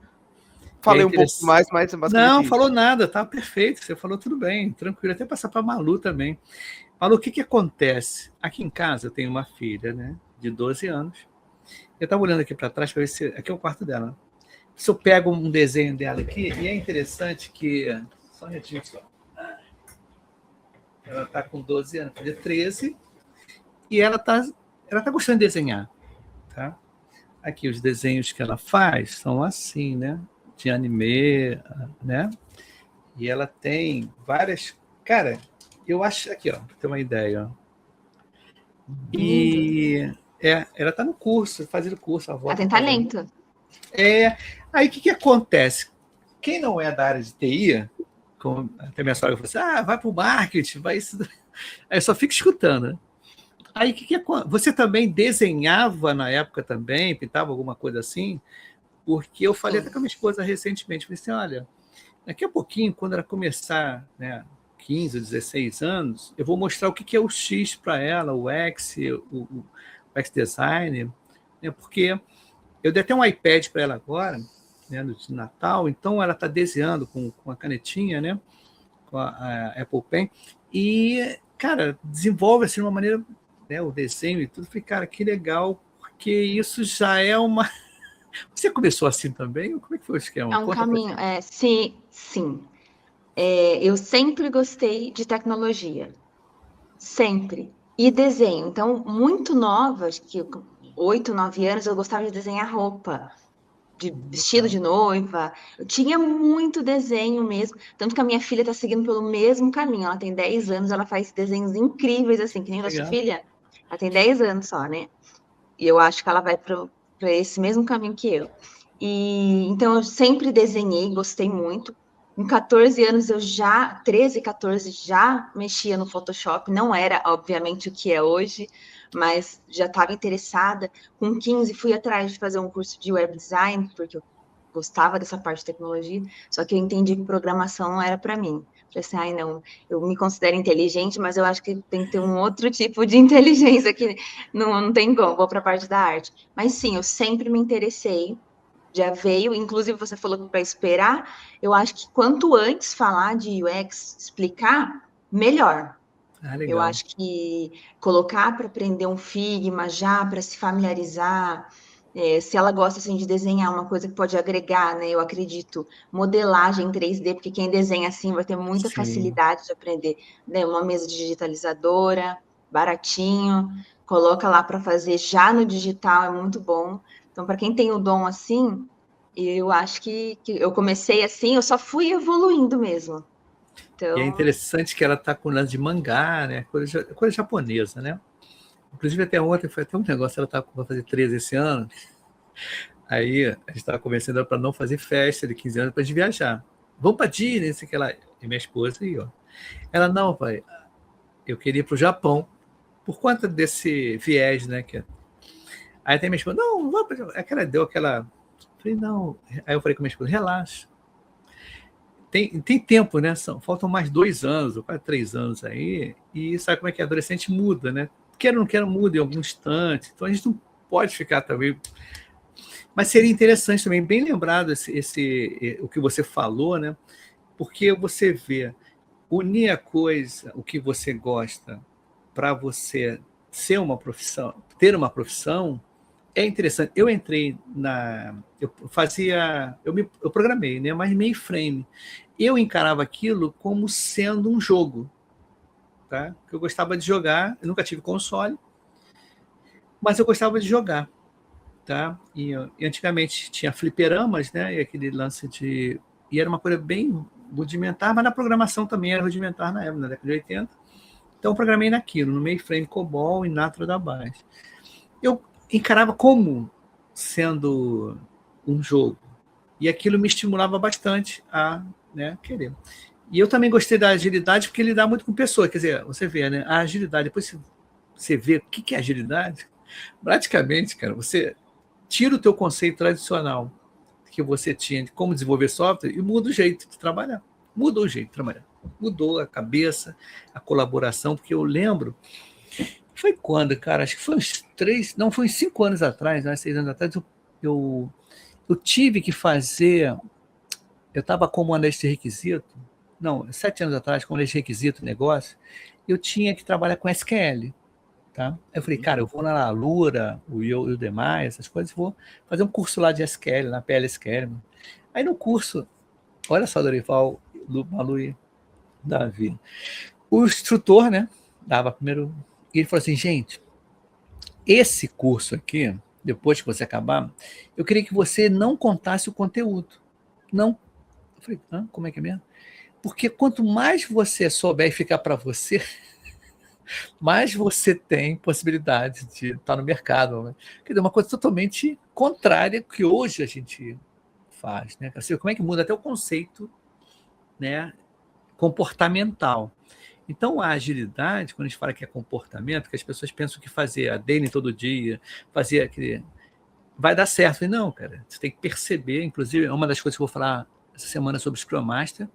Falei um pouco mais, mas basicamente não, isso. falou nada, tá perfeito, você falou tudo bem, tranquilo, até passar para a Malu também. Malu, o que acontece? Aqui em casa eu tenho uma filha, né, de 12 anos, eu estava olhando aqui para trás para ver se... Aqui é o quarto dela. Se eu pego um desenho dela aqui, e é interessante que... Só um minutinho só. Ela está com 12 anos, fazer 13, e ela tá gostando de desenhar, tá? Aqui os desenhos que ela faz são assim, né? De anime, né? E ela tem várias... Cara, eu acho... Aqui, ó, pra ter uma ideia, ó. E ela está no curso, fazendo curso. Ela tem talento. Aí o que acontece? Quem não é da área de TI, como até minha sogra falou assim, vai para o marketing, vai isso. Aí eu só fico escutando, né? Aí você também desenhava na época também, pintava alguma coisa assim? Porque eu falei até com a minha esposa recentemente, falei assim, olha, daqui a pouquinho, quando ela começar, né, 15, 16 anos, eu vou mostrar o que é o X para ela, o X, o X Design, né, porque eu dei até um iPad para ela agora, né, no Natal, então ela está desenhando com a canetinha, né, com a Apple Pen, e, cara, desenvolve assim de uma maneira, né, o desenho e tudo. Falei, cara, que legal, porque isso já é uma... Você começou assim também? Ou como é que foi o esquema? É um caminho, sim. Eu sempre gostei de tecnologia, sempre. E desenho, então, muito nova, acho que 8, 9 anos, eu gostava de desenhar roupa, de vestido de noiva. Eu tinha muito desenho mesmo, tanto que a minha filha está seguindo pelo mesmo caminho. Ela tem 10 anos, ela faz desenhos incríveis, assim, que nem a sua filha. Ela tem 10 anos só, né? E eu acho que ela vai para esse mesmo caminho que eu. E então eu sempre desenhei, gostei muito. Com 14 anos 13, 14, já mexia no Photoshop, não era, obviamente, o que é hoje, mas já estava interessada. Com 15, fui atrás de fazer um curso de web design, porque eu gostava dessa parte de tecnologia, só que eu entendi que programação não era para mim. Falei assim, não, eu me considero inteligente, mas eu acho que tem que ter um outro tipo de inteligência que não tem como, vou para a parte da arte. Mas sim, eu sempre me interessei, já veio, inclusive você falou para esperar, eu acho que quanto antes falar de UX, explicar, melhor. Eu acho que colocar para aprender um Figma já, para se familiarizar, se ela gosta assim, de desenhar uma coisa que pode agregar, né? Eu acredito, modelagem 3D, porque quem desenha assim vai ter muita facilidade de aprender, né? Uma mesa digitalizadora, baratinho, coloca lá para fazer já no digital, é muito bom. Então, para quem tem o dom assim, eu acho que eu comecei assim, eu só fui evoluindo mesmo. Então... E é interessante que ela está com lance de mangá, né? Coisa japonesa, né? Inclusive, até ontem foi até um negócio, ela vai fazer 13 esse ano. Aí a gente estava conversando para não fazer festa de 15 anos para a gente viajar. Vamos para Disney, sei que ela. E minha esposa aí, ó. Ela, não, pai, eu queria ir para o Japão, por conta desse viés, né? Aí tem minha esposa, não, vamos para. Aquela deu aquela. Falei, não. Aí eu falei com minha esposa, relaxa. Tem tempo, né? Faltam mais 2 anos, ou quase 3 anos aí, e sabe como é que adolescente muda, né? Quero ou não quero, muda em algum instante, então a gente não pode ficar também. Mas seria interessante também, bem lembrado o que você falou, né? Porque você vê, unir a coisa, o que você gosta, para você ser uma profissão, ter uma profissão, é interessante. Eu entrei eu programei, né? Mas mainframe. Eu encarava aquilo como sendo um jogo, tá? Eu gostava de jogar, eu nunca tive console, mas eu gostava de jogar, tá? E antigamente tinha fliperamas, né? E aquele lance e era uma coisa bem rudimentar, mas na programação também era rudimentar na época, na década de 80. Então, eu programei naquilo, no mainframe COBOL e Nitro da base. Eu encarava como sendo um jogo. E aquilo me estimulava bastante a, né, querer. E eu também gostei da agilidade, porque ele dá muito com pessoa. Quer dizer, você vê, né, a agilidade, depois você vê o que é agilidade, praticamente, cara, você tira o teu conceito tradicional que você tinha de como desenvolver software e muda o jeito de trabalhar. Mudou o jeito de trabalhar. Mudou a cabeça, a colaboração, porque eu lembro, foi quando, cara, acho que foi uns 5 anos atrás, 6 anos atrás, eu tive que fazer, eu estava como analista de requisito, 7 anos atrás, como analista de requisito, negócio, eu tinha que trabalhar com SQL. Tá? Eu falei, cara, eu vou na Lura, o demais, essas coisas, vou fazer um curso lá de SQL, na PLSQL. Aí no curso, olha só, Dorival, Malu e Davi, o instrutor, né, dava primeiro, e ele falou assim, gente, esse curso aqui, depois que você acabar, eu queria que você não contasse o conteúdo. Não. Eu falei, como é que é mesmo? Porque quanto mais você souber e ficar para você, mais você tem possibilidade de estar no mercado. Né? Quer dizer, uma coisa totalmente contrária que hoje a gente faz. Né? Assim, como é que muda até o conceito, né, comportamental. Então, a agilidade, quando a gente fala que é comportamento, que as pessoas pensam que fazer a daily todo dia, fazer aquele... vai dar certo. Eu falei, não, cara, você tem que perceber, inclusive, uma das coisas que eu vou falar essa semana sobre Scrum Master,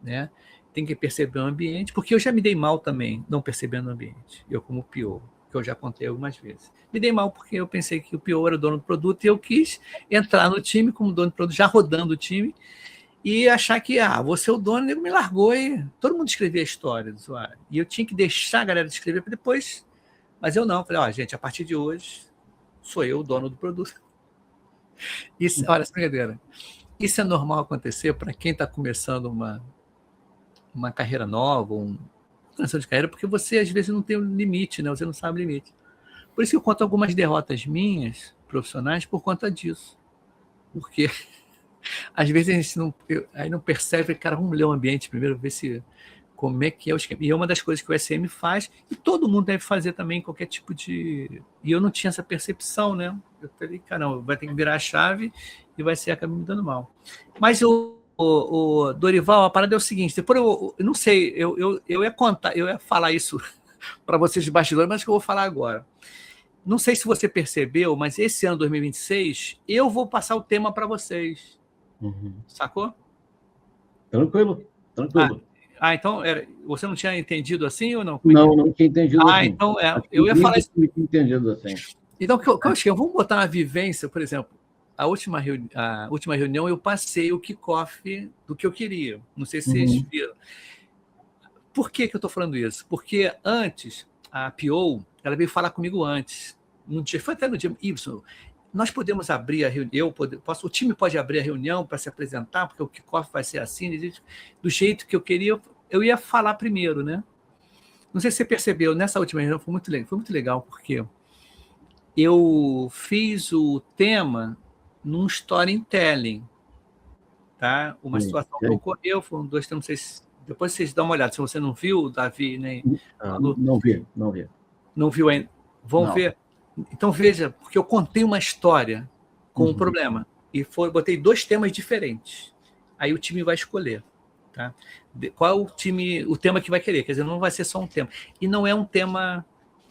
né? Tem que perceber o ambiente, porque eu já me dei mal também, não percebendo o ambiente. Eu como PO, que eu já contei algumas vezes. Me dei mal porque eu pensei que o PO era o dono do produto e eu quis entrar no time como dono do produto, já rodando o time, e achar que, você é o dono, ele me largou e todo mundo escrevia a história do usuário. E eu tinha que deixar a galera escrever para depois, mas eu não. Falei, gente, a partir de hoje, sou eu o dono do produto. Isso, olha essa brincadeira. Isso é normal acontecer para quem está começando uma carreira nova, uma transição de carreira, porque você às vezes não tem um limite, né? Você não sabe o limite. Por isso que eu conto algumas derrotas minhas, profissionais, por conta disso. Porque às vezes a gente não percebe, cara, vamos ler o ambiente primeiro, ver como é que é o esquema. E é uma das coisas que o SM faz, e todo mundo deve fazer também qualquer tipo de... E eu não tinha essa percepção, né? Eu falei, caramba, vai ter que virar a chave e vai ser acaba me dando mal. Mas o Dorival, a parada é o seguinte, depois eu não sei, eu ia falar isso para vocês de bastidores, mas que eu vou falar agora. Não sei se você percebeu, mas esse ano 2026 eu vou passar o tema para vocês. Sacou? Tranquilo. Então você não tinha entendido assim ou não? Não tinha entendido assim. Então eu ia falar isso. Não tinha entendido assim. Então, vamos botar uma vivência, por exemplo, a última reunião eu passei o kickoff do que eu queria. Não sei se vocês viram. Por que eu estou falando isso? Porque antes, a PO, ela veio falar comigo antes. Foi até no dia, Y, nós podemos abrir a reunião, o time pode abrir a reunião para se apresentar, porque o kickoff vai ser assim, do jeito que eu queria, eu ia falar primeiro, né? Não sei se você percebeu, nessa última reunião foi muito legal, porque eu fiz o tema num storytelling, tá? Uma situação que ocorreu, foram 2 temas, depois vocês dão uma olhada, se você não viu, Davi, nem... Não vi. Não viu ainda? Vão ver? Então veja, porque eu contei uma história com um problema, e botei 2 temas diferentes, aí o time vai escolher, tá? Qual o tema que vai querer, quer dizer, não vai ser só um tema, e não é um tema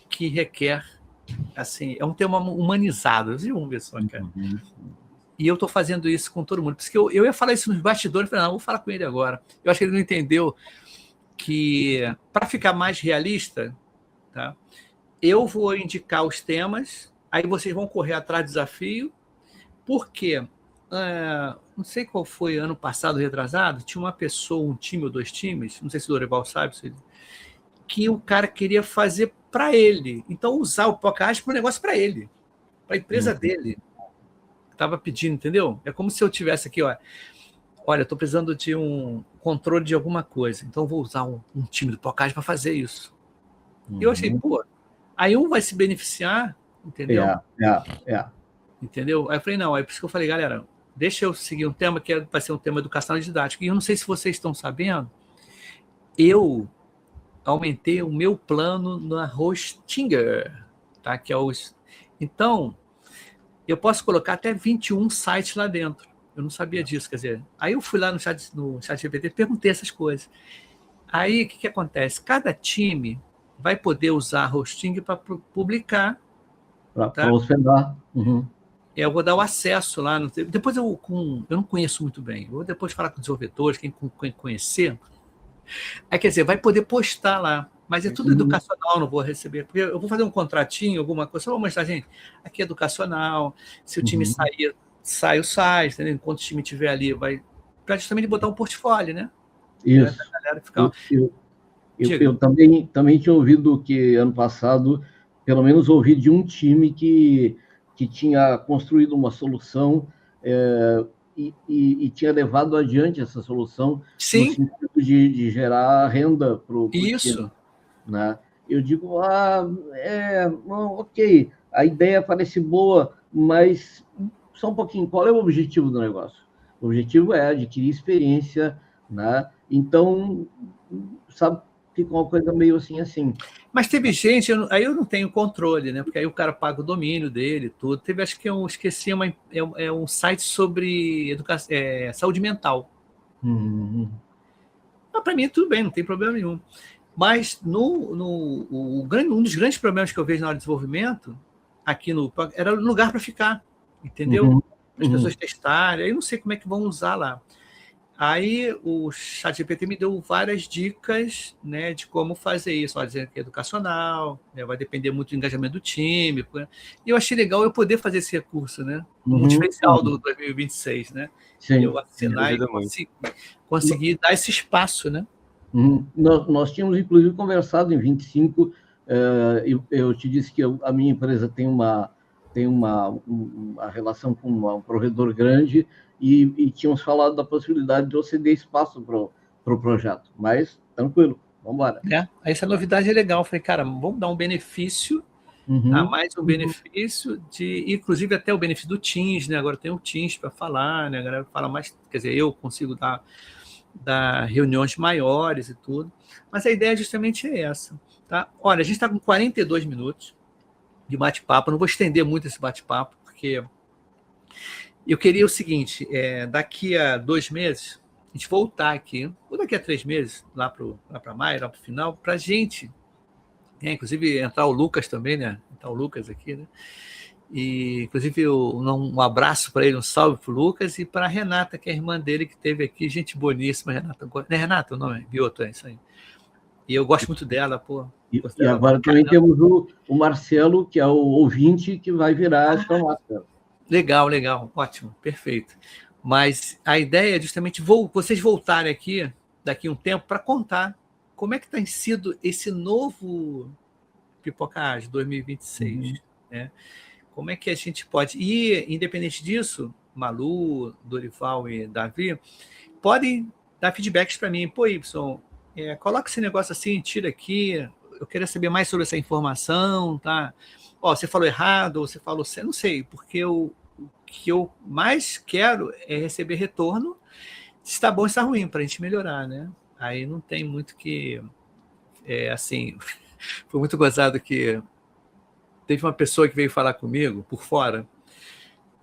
que requer, assim, é um tema humanizado, vocês vão ver só, cara. E eu estou fazendo isso com todo mundo. Por isso que eu ia falar isso nos bastidores, falei, não, vou falar com ele agora. Eu acho que ele não entendeu que, para ficar mais realista, tá, eu vou indicar os temas, aí vocês vão correr atrás do desafio, porque, não sei qual foi, ano passado, retrasado, tinha uma pessoa, um time ou 2 times, não sei se o Dorival sabe, que o cara queria fazer para ele. Então, usar o podcast para um negócio para ele, para a empresa dele. Estava pedindo, entendeu? É como se eu tivesse aqui, olha, eu estou precisando de um controle de alguma coisa, então vou usar um time do podcast para fazer isso. E eu achei, aí um vai se beneficiar, entendeu? Entendeu? Aí eu falei, não, aí por isso que eu falei, galera, deixa eu seguir um tema que vai ser um tema educacional e didático. E eu não sei se vocês estão sabendo, eu aumentei o meu plano na Hostinger, tá? Que é os... Então, eu posso colocar até 21 sites lá dentro. Eu não sabia disso, quer dizer. Aí eu fui lá no chat GPT e perguntei essas coisas. Aí, o que acontece? Cada time vai poder usar a Hostinger para publicar. Para hospedar. Uhum. Eu vou dar o acesso lá. Depois eu não conheço muito bem. Eu vou depois falar com os desenvolvedores, quem conhecer. Aí, quer dizer, vai poder postar lá. Mas é tudo educacional, não vou receber. Porque eu vou fazer um contratinho, alguma coisa, só vou mostrar, gente, aqui é educacional. Se o time sair, sai o site, entendeu? Enquanto o time estiver ali, vai para justamente botar um portfólio, né? Isso. A galera ficar... Eu também tinha ouvido que ano passado, pelo menos ouvi de um time que tinha construído uma solução e tinha levado adiante essa solução no sentido de gerar renda para o time. Né? Eu digo, ok, a ideia parece boa, mas só um pouquinho, qual é o objetivo do negócio? O objetivo é adquirir experiência, né? Então, sabe, fica uma coisa meio assim. Mas teve gente, aí eu não tenho controle, né? Porque aí o cara paga o domínio dele, tudo. Teve, acho que eu esqueci, um site sobre saúde mental. Para mim, tudo bem, não tem problema nenhum. Mas um dos grandes problemas que eu vejo na hora de desenvolvimento, aqui era lugar para ficar, entendeu? As pessoas testarem, aí eu não sei como é que vão usar lá. Aí o ChatGPT me deu várias dicas, né, de como fazer isso. Dizer que é educacional, né, vai depender muito do engajamento do time. E eu achei legal eu poder fazer esse recurso, né? Um diferencial do 2026, né? Sim, eu assinar e conseguir dar esse espaço, né? Nós tínhamos, inclusive, conversado em 25. Eu te disse que a minha empresa tem uma relação com um provedor grande e tínhamos falado da possibilidade de eu ceder espaço para o projeto. Mas, tranquilo, vamos embora. Essa novidade é legal. Eu falei, cara, vamos dar um benefício, mais um benefício, inclusive até o benefício do Teams, né? Agora tem o Teams para falar, né? A galera fala mais, quer dizer, eu consigo dar reuniões maiores e tudo. Mas a ideia justamente é essa. Tá? Olha, a gente está com 42 minutos de bate-papo. Eu não vou estender muito esse bate-papo, porque eu queria o seguinte, daqui a 2 meses, a gente voltar aqui, ou daqui a 3 meses, lá para maio, lá para o final, para a gente, inclusive entrar o Lucas também, né? Entrar o Lucas aqui, né? E, inclusive, um abraço para ele, um salve para o Lucas e para a Renata, que é a irmã dele, que esteve aqui, gente boníssima, Renata. Não é Renata o nome? Bioto, é isso aí. E eu gosto muito dela, pô. E agora também temos o Marcelo, que é o ouvinte, que vai virar Scrum Master. Legal, ótimo, perfeito. Mas a ideia é justamente vocês voltarem aqui, daqui a um tempo, para contar como é que tem sido esse novo Pipocage 2026, né? Como é que a gente pode... E, independente disso, Malu, Dorival e Davi, podem dar feedbacks para mim. Pô, Y, coloca esse negócio assim, tira aqui, eu queria saber mais sobre essa informação, tá? Você falou errado, ou você falou certo, não sei, porque o que eu mais quero é receber retorno, se está bom ou está ruim, para a gente melhorar, né? Aí não tem muito que... assim, foi muito gozado que teve uma pessoa que veio falar comigo por fora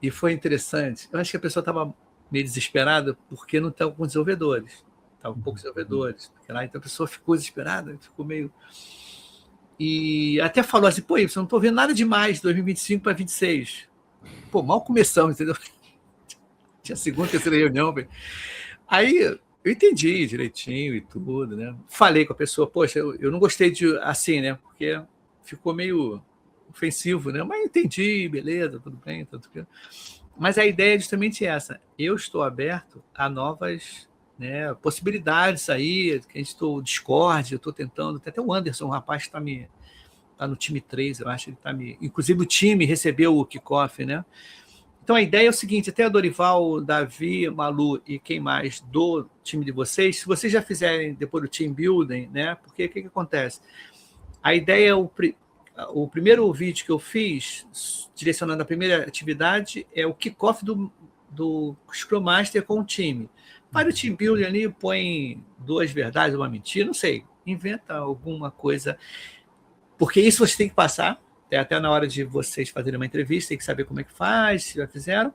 e foi interessante. Eu acho que a pessoa estava meio desesperada porque não estava com desenvolvedores. Estavam poucos desenvolvedores. Então a pessoa ficou desesperada, ficou meio... E até falou assim, pô, eu não estou vendo nada demais de 2025 para 2026. Pô, mal começamos, entendeu? Tinha segunda, terceira reunião. Aí eu entendi direitinho e tudo, né? Falei com a pessoa, poxa, eu não gostei de assim, né? Porque ficou meio ofensivo, né? Mas entendi, beleza, tudo bem, tudo bem. Mas a ideia é justamente essa. Eu estou aberto a novas, né, possibilidades aí, que a gente estou Discord, eu estou tentando, até o Anderson, um rapaz que está no time 3, eu acho que ele está inclusive o time recebeu o kickoff, né? Então a ideia é o seguinte, até a Dorival, Davi, Malu e quem mais do time de vocês, se vocês já fizerem depois do team building, né? Porque o que acontece? A ideia é o primeiro vídeo que eu fiz, direcionando a primeira atividade, é o kickoff do Scrum Master com o time. Para o team building ali, põe 2 verdades, uma mentira, não sei. inventa alguma coisa, porque isso você tem que passar, até na hora de vocês fazerem uma entrevista, tem que saber como é que faz, se já fizeram,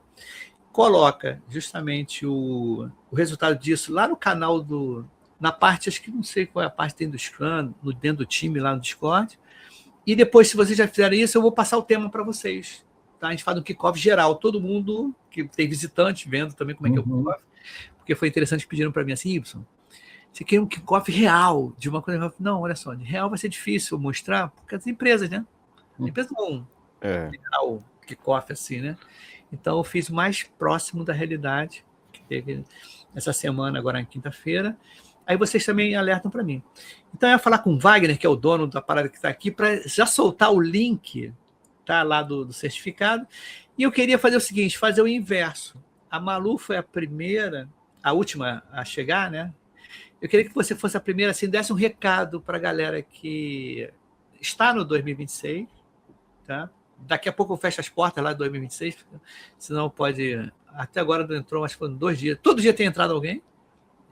coloca justamente o resultado disso lá no canal na parte, acho que não sei qual é a parte dentro do Scrum, dentro do time lá no Discord, e depois, se vocês já fizeram isso, eu vou passar o tema para vocês. Tá? A gente faz um kickoff geral, todo mundo que tem visitante vendo também como é que é o kickoff, porque foi interessante que pediram para mim assim, Y, você quer um kickoff real de uma coisa? Não, olha só, de real vai ser difícil mostrar, porque as empresas, né? A empresa não o kickoff assim, né? Então eu fiz o mais próximo da realidade, que teve essa semana, agora na quinta-feira. Aí vocês também alertam para mim. Então eu ia falar com o Wagner, que é o dono da parada que está aqui, para já soltar o link, tá, lá do certificado. E eu queria fazer o seguinte, fazer o inverso. A Malu foi a última a chegar, né? Eu queria que você fosse a primeira, assim, desse um recado para a galera que está no 2026, tá? Daqui a pouco eu fecho as portas lá de 2026, senão pode... Até agora não entrou, acho que foram 2 dias. Todo dia tem entrado alguém.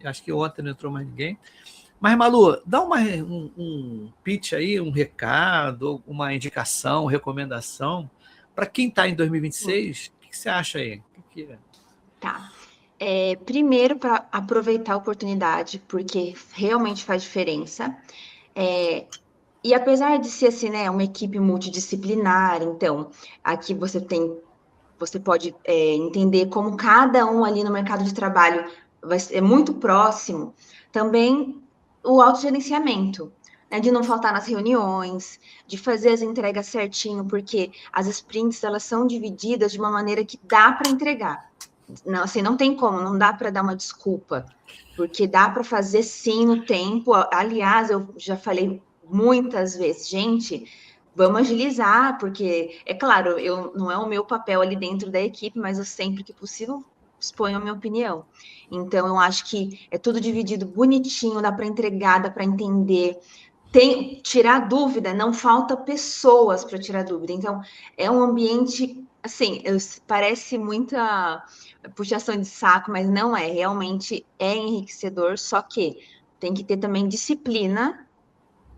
Acho que ontem não entrou mais ninguém. Mas, Malu, dá um pitch aí, um recado, uma indicação, recomendação para quem está em 2026. O que você acha aí? Tá. Primeiro, para aproveitar a oportunidade, porque realmente faz diferença. E apesar de ser assim, né, uma equipe multidisciplinar, então aqui você pode entender como cada um ali no mercado de trabalho é muito próximo. Também o autogerenciamento, né, de não faltar nas reuniões, de fazer as entregas certinho, porque as sprints elas são divididas de uma maneira que dá para entregar. Não, assim, não tem como, não dá para dar uma desculpa, porque dá para fazer sim no tempo. Aliás, eu já falei muitas vezes, gente, vamos agilizar, porque, é claro, não é o meu papel ali dentro da equipe, mas eu sempre que possível exponho a minha opinião. Então, eu acho que é tudo dividido bonitinho, dá para entregar, dá para entender. Tirar dúvida, não falta pessoas para tirar dúvida. Então, é um ambiente, assim, parece muita puxação de saco, mas não é. Realmente é enriquecedor, só que tem que ter também disciplina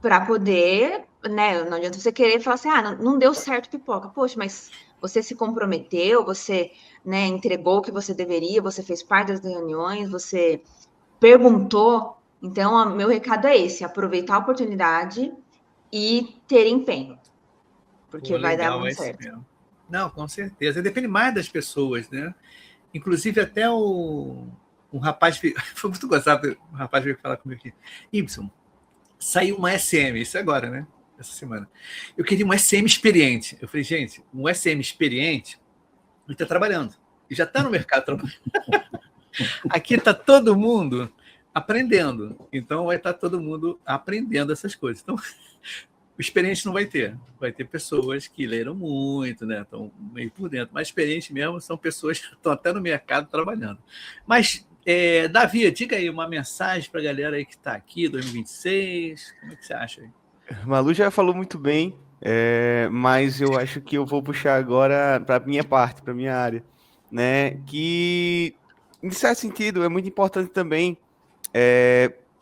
para poder, né? Não adianta você querer falar assim, não deu certo pipoca. Poxa, mas você se comprometeu, você, né, entregou o que você deveria, você fez parte das reuniões, você perguntou. Então, meu recado é esse: aproveitar a oportunidade e ter empenho, porque vai dar muito certo. Mesmo. Não, com certeza. Depende mais das pessoas, né? Inclusive, até um rapaz... Foi muito gostado, um rapaz veio falar comigo aqui. Y, saiu uma SM, isso agora, né? Essa semana. Eu queria um SM experiente. Eu falei, gente, um SM experiente, ele está trabalhando. E já está no mercado trabalhando. Aqui está todo mundo aprendendo. Então, vai estar todo mundo aprendendo essas coisas. Então, o experiente não vai ter. Vai ter pessoas que leram muito, né? Estão meio por dentro. Mas experiente mesmo são pessoas que estão até no mercado trabalhando. Mas, Davi, diga aí uma mensagem para a galera aí que está aqui, 2026. Como é que você acha aí? Malu já falou muito bem, mas eu acho que eu vou puxar agora para a minha parte, para a minha área, né? Que, em certo sentido, é muito importante também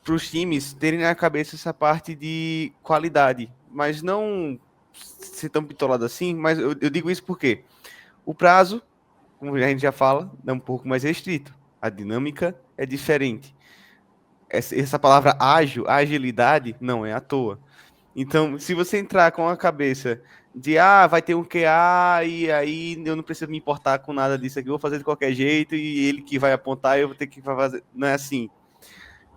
para os times terem na cabeça essa parte de qualidade, mas não ser tão bitolado assim, mas eu digo isso porque o prazo, como a gente já fala, é um pouco mais restrito, a dinâmica é diferente. Essa palavra ágil, agilidade, não é à toa. Então, se você entrar com a cabeça de, vai ter um QA e aí eu não preciso me importar com nada disso aqui, eu vou fazer de qualquer jeito e ele que vai apontar, eu vou ter que fazer. Não é assim.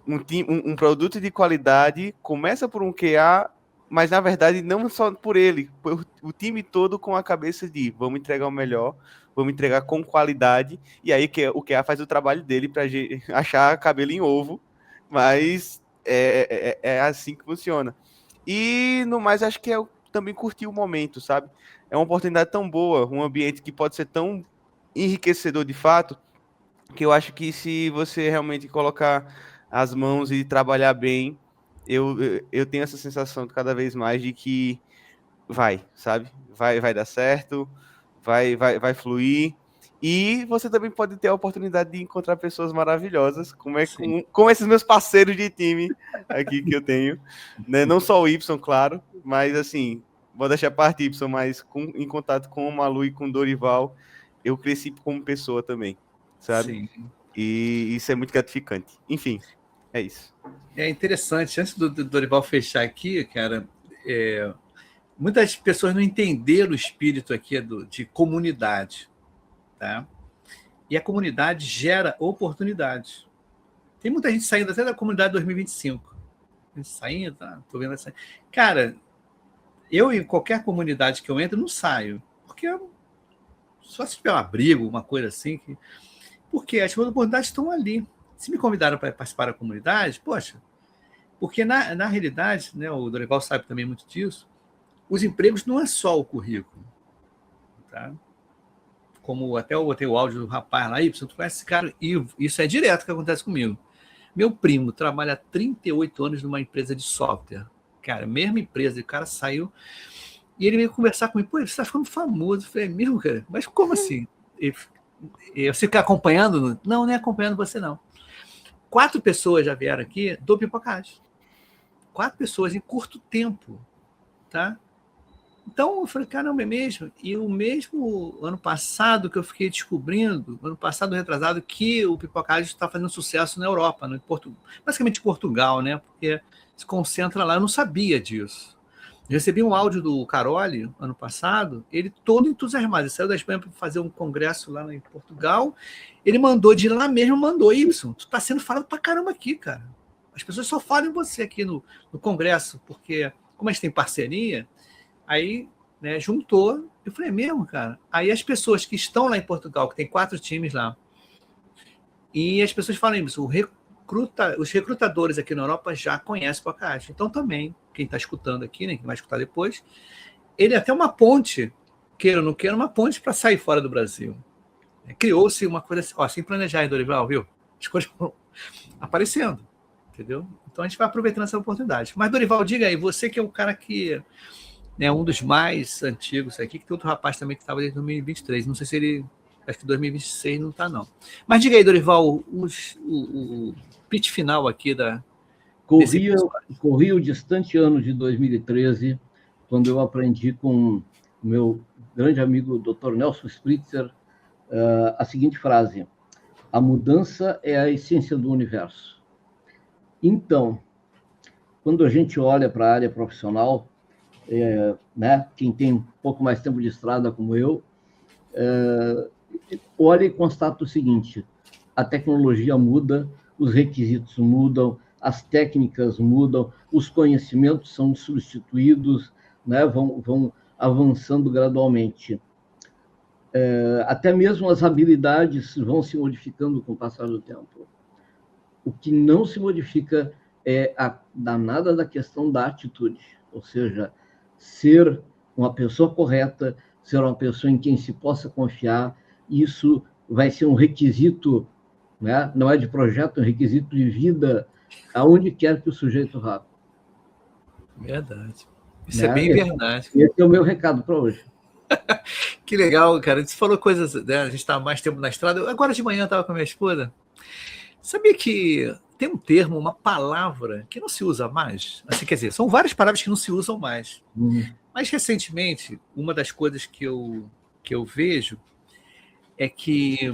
Um produto de qualidade começa por um QA, mas na verdade não só por ele, por o time todo com a cabeça de vamos entregar o melhor, vamos entregar com qualidade, e aí o QA faz o trabalho dele para achar cabelo em ovo, mas é assim que funciona. E no mais, acho que também curtir o momento, sabe? É uma oportunidade tão boa, um ambiente que pode ser tão enriquecedor de fato, que eu acho que se você realmente colocar as mãos e trabalhar bem, eu tenho essa sensação cada vez mais de que sabe? Vai dar certo, vai fluir. E você também pode ter a oportunidade de encontrar pessoas maravilhosas, Sim. como esses meus parceiros de time aqui que eu tenho, né? Não só o Y, claro, mas assim, vou deixar a parte Y, mas em contato com o Malu e com o Dorival, eu cresci como pessoa também, sabe? Sim. E isso é muito gratificante. Enfim, é isso. É interessante, antes do Dorival fechar aqui, cara, muitas pessoas não entenderam o espírito aqui de comunidade, tá? E a comunidade gera oportunidades. Tem muita gente saindo até da comunidade 2025. Saindo, tá? Tô vendo essa. Cara, eu em qualquer comunidade que eu entro, não saio. Porque só se tiver um abrigo, uma coisa assim. Porque as oportunidades estão ali. Se me convidaram para participar da comunidade, poxa, porque na realidade, né, o Dorival sabe também muito disso, os empregos não é só o currículo. Tá? Como até eu botei o áudio do rapaz lá, tu conhece esse cara? E isso é direto que acontece comigo. Meu primo trabalha há 38 anos numa empresa de software. Cara, mesma empresa, e o cara saiu e ele veio conversar comigo. Pô, você está ficando famoso. Eu falei, mesmo, cara? Mas como assim? Você fica acompanhando? Não, não é acompanhando você, não. 4 pessoas já vieram aqui do Pipocast. 4 pessoas em curto tempo, tá? Então, eu falei, caramba, é mesmo? E o mesmo ano passado que eu fiquei descobrindo, ano passado retrasado, que o Pipocast está fazendo sucesso na Europa, basicamente em Portugal, né? Porque se concentra lá, eu não sabia disso. Eu recebi um áudio do Caroli, ano passado, ele todo entusiasmado, ele saiu da Espanha para fazer um congresso lá em Portugal, ele mandou de lá mesmo, Y, tu está sendo falado pra caramba aqui, cara. As pessoas só falam em você aqui no congresso, porque como a gente tem parceria, aí, né, juntou, eu falei, é mesmo, cara? Aí as pessoas que estão lá em Portugal, que tem 4 times lá, e as pessoas falam isso, os recrutadores aqui na Europa já conhecem o Pipocast. Então também, quem está escutando aqui, né, quem vai escutar depois, ele é até uma ponte, queira ou não queira, uma ponte para sair fora do Brasil. Criou-se uma coisa assim, sem planejar, Dorival, viu? As coisas foram aparecendo, entendeu? Então a gente vai aproveitando essa oportunidade. Mas, Dorival, diga aí, você que é o cara que é um dos mais antigos aqui, que tem outro rapaz também que estava desde 2023, não sei se ele, acho que 2026 não está, não. Mas diga aí, Dorival, o pitch final aqui Corri o distante ano de 2013, quando eu aprendi com o meu grande amigo Dr. Nelson Spritzer a seguinte frase: a mudança é a essência do universo. Então, quando a gente olha para a área profissional, né, quem tem um pouco mais tempo de estrada como eu, olha e constata o seguinte: a tecnologia muda, os requisitos mudam, as técnicas mudam, os conhecimentos são substituídos, né, vão avançando gradualmente. Até mesmo as habilidades vão se modificando com o passar do tempo. O que não se modifica é a danada da questão da atitude, ou seja, ser uma pessoa correta, ser uma pessoa em quem se possa confiar. Isso vai ser um requisito, né? Não é de projeto, é um requisito de vida, aonde quer que o sujeito vá. Verdade. Isso, né? É bem verdade. Esse é o meu recado para hoje. Que legal, cara. Você falou coisas, né? A gente estava mais tempo na estrada. Agora de manhã eu estava com a minha esposa. Sabia que tem um termo, uma palavra que não se usa mais? Assim, quer dizer, são várias palavras que não se usam mais. Mas recentemente, uma das coisas que eu vejo é que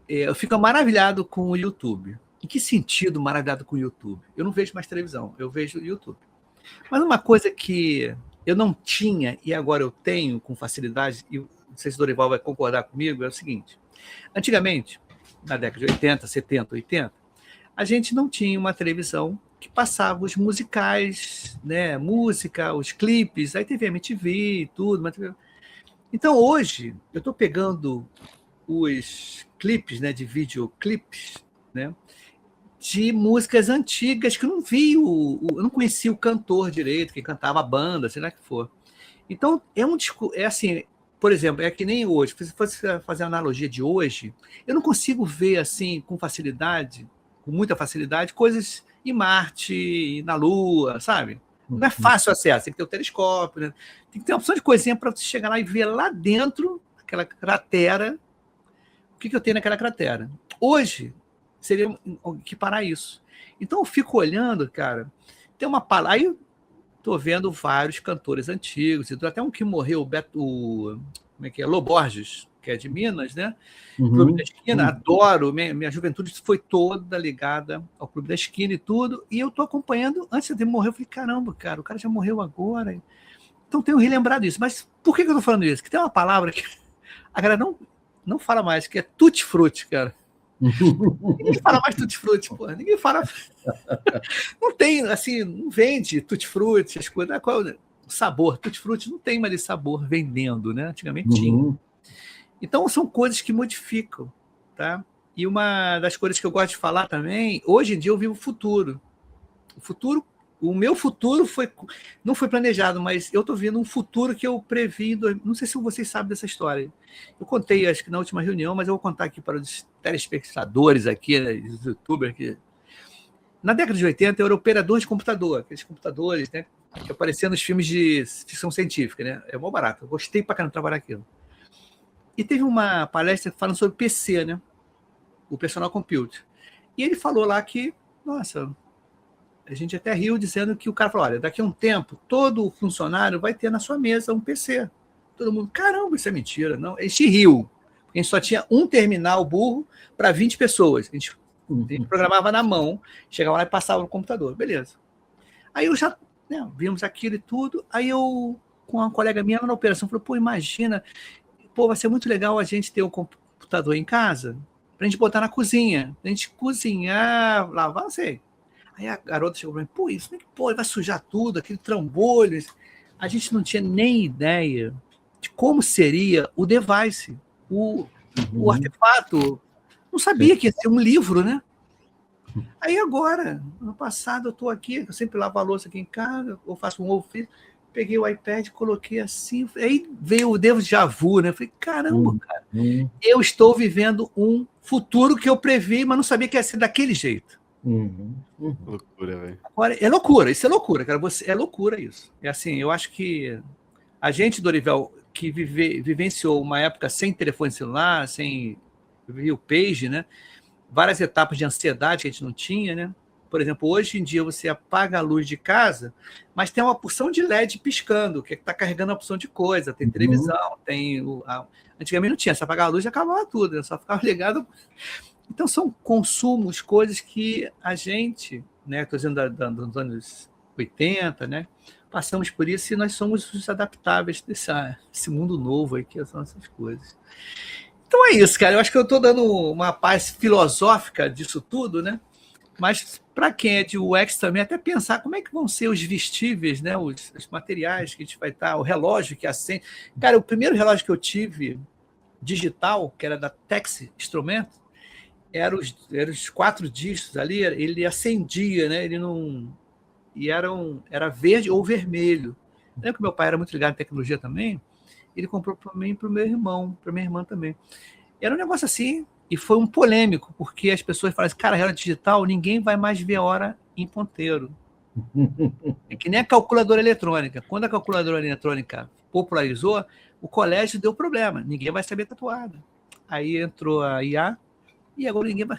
eu fico maravilhado com o YouTube. Em que sentido maravilhado com o YouTube? Eu não vejo mais televisão, eu vejo o YouTube. Mas uma coisa que eu não tinha e agora eu tenho com facilidade, e não sei se o Dorival vai concordar comigo, é o seguinte: antigamente, na década de 80, 70, 80, a gente não tinha uma televisão que passava os musicais, né, música, os clipes, aí teve MTV e tudo. Então hoje eu estou pegando os clipes, né, de videoclipes, né, de músicas antigas que eu não vi, eu não conhecia o cantor direito, quem cantava a banda, sei lá que for. Então, é assim, por exemplo, é que nem hoje, se fosse fazer a analogia de hoje, eu não consigo ver assim com facilidade, com muita facilidade, coisas em Marte, na Lua, sabe? Não é fácil acesso, tem que ter o telescópio, né? Tem que ter uma opção de coisinha para você chegar lá e ver lá dentro, aquela cratera, o que eu tenho naquela cratera. Hoje, seria que parar isso. Então, eu fico olhando, cara, tem uma palavra... Aí eu tô vendo vários cantores antigos, até um que morreu, como é que é? Lô Borges, que é de Minas, né? Clube da Esquina, adoro, minha juventude foi toda ligada ao Clube da Esquina e tudo, e eu tô acompanhando, antes de morrer, eu falei, caramba, cara, o cara já morreu agora, então tenho relembrado isso. Mas por que eu tô falando isso? Que tem uma palavra que a galera não fala mais, que é tutti-frutti, cara. Ninguém fala mais tutti-frutti, porra, ninguém fala... Não tem, assim, não vende tutti-frutti, as coisas, qual é o sabor? Tutti-frutti não tem mais esse sabor vendendo, né? Antigamente tinha. Então, são coisas que modificam, tá? E uma das coisas que eu gosto de falar também, hoje em dia eu vivo o futuro. O meu futuro não foi planejado, mas eu estou vendo um futuro que eu previ. Não sei se vocês sabem dessa história. Eu contei, acho que na última reunião, mas eu vou contar aqui para os telespectadores aqui, né, os youtubers aqui. Na década de 80, eu era operador de computador, aqueles computadores, né, que apareciam nos filmes de ficção científica, né? É mó barato. Eu gostei pra caramba de trabalhar aquilo. E teve uma palestra falando sobre PC, né? O Personal Computer. E ele falou lá que, nossa, a gente até riu dizendo que o cara falou, olha, daqui a um tempo, todo funcionário vai ter na sua mesa um PC. Todo mundo, caramba, isso é mentira. Não, a gente riu. A gente só tinha um terminal burro para 20 pessoas. A gente programava na mão, chegava lá e passava no computador. Beleza. Aí eu já, né, vimos aquilo e tudo. Aí eu, com uma colega minha lá na operação, falou, pô, imagina, pô, vai ser muito legal a gente ter um computador em casa, pra gente botar na cozinha, pra gente cozinhar, lavar, não sei. Aí a garota chegou pra mim, pô, isso vai sujar tudo, aquele trambolho. A gente não tinha nem ideia de como seria o device, o artefato. Não sabia que ia ser um livro, né? Aí agora, ano passado, eu estou aqui, eu sempre lavo a louça aqui em casa, eu faço um ovo frito, peguei o iPad, coloquei assim, aí veio o déjà vu, né? Eu falei, caramba, cara, eu estou vivendo um futuro que eu previ, mas não sabia que ia ser daquele jeito. Loucura, velho. Agora, é loucura, isso é loucura, cara. É loucura isso. É assim, eu acho que a gente, Dorival, que vivenciou uma época sem telefone celular, sem o page, né? Várias etapas de ansiedade que a gente não tinha, né? Por exemplo, hoje em dia você apaga a luz de casa, mas tem uma porção de LED piscando, que está carregando uma porção de coisa, tem televisão, tem... Antigamente não tinha, se apagar a luz já acabava tudo, né? Só ficava ligado... Então, são consumos, coisas que a gente, né, estou dizendo dos anos 80, né, passamos por isso e nós somos os adaptáveis desse mundo novo aí, que são essas coisas. Então é isso, cara. Eu acho que eu estou dando uma paz filosófica disso tudo, né? Mas para quem é de UX também, até pensar como é que vão ser os vestíveis, né, os materiais que a gente vai estar, o relógio que acende. Cara, o primeiro relógio que eu tive digital, que era da Texas Instruments, eram os 4 dígitos ali, ele acendia, né? Ele não... E era verde ou vermelho. Lembra que meu pai era muito ligado em tecnologia também? Ele comprou para mim e para o meu irmão, para minha irmã também. Era um negócio assim, e foi um polêmico, porque as pessoas falaram assim, cara, relógio digital, ninguém vai mais ver a hora em ponteiro. É que nem a calculadora eletrônica. Quando a calculadora eletrônica popularizou, o colégio deu problema. Ninguém vai saber tatuada. Aí entrou a IA, e agora ninguém vai...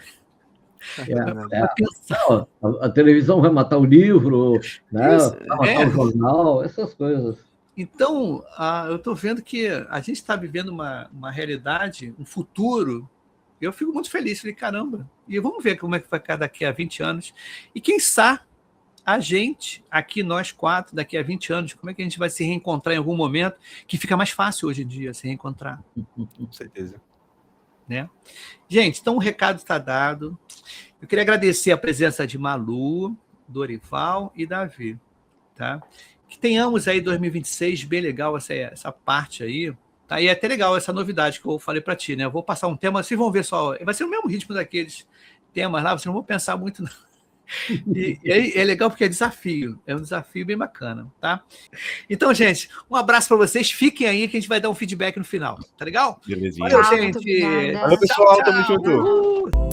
A televisão vai matar o livro, né? Vai matar o jornal, essas coisas. Então, eu estou vendo que a gente está vivendo uma realidade, um futuro. Eu fico muito feliz, falei, caramba, e vamos ver como é que vai ficar daqui a 20 anos. E quem sabe a gente, aqui nós 4, daqui a 20 anos, como é que a gente vai se reencontrar em algum momento, que fica mais fácil hoje em dia se reencontrar. Com certeza. Né? Gente, então o recado está dado. Eu queria agradecer a presença de Malu, Dorival e Davi. Tá? Que tenhamos aí 2026 bem legal essa parte aí. Tá? E é até legal essa novidade que eu falei para ti, né? Eu vou passar um tema, vocês vão ver só. Vai ser o mesmo ritmo daqueles temas lá, vocês não vão pensar muito, não. E é legal porque é desafio, é um desafio bem bacana, tá? Então, gente, um abraço para vocês, fiquem aí que a gente vai dar um feedback no final, tá legal? Belezinha. Valeu, gente. Valeu, pessoal, tamo junto.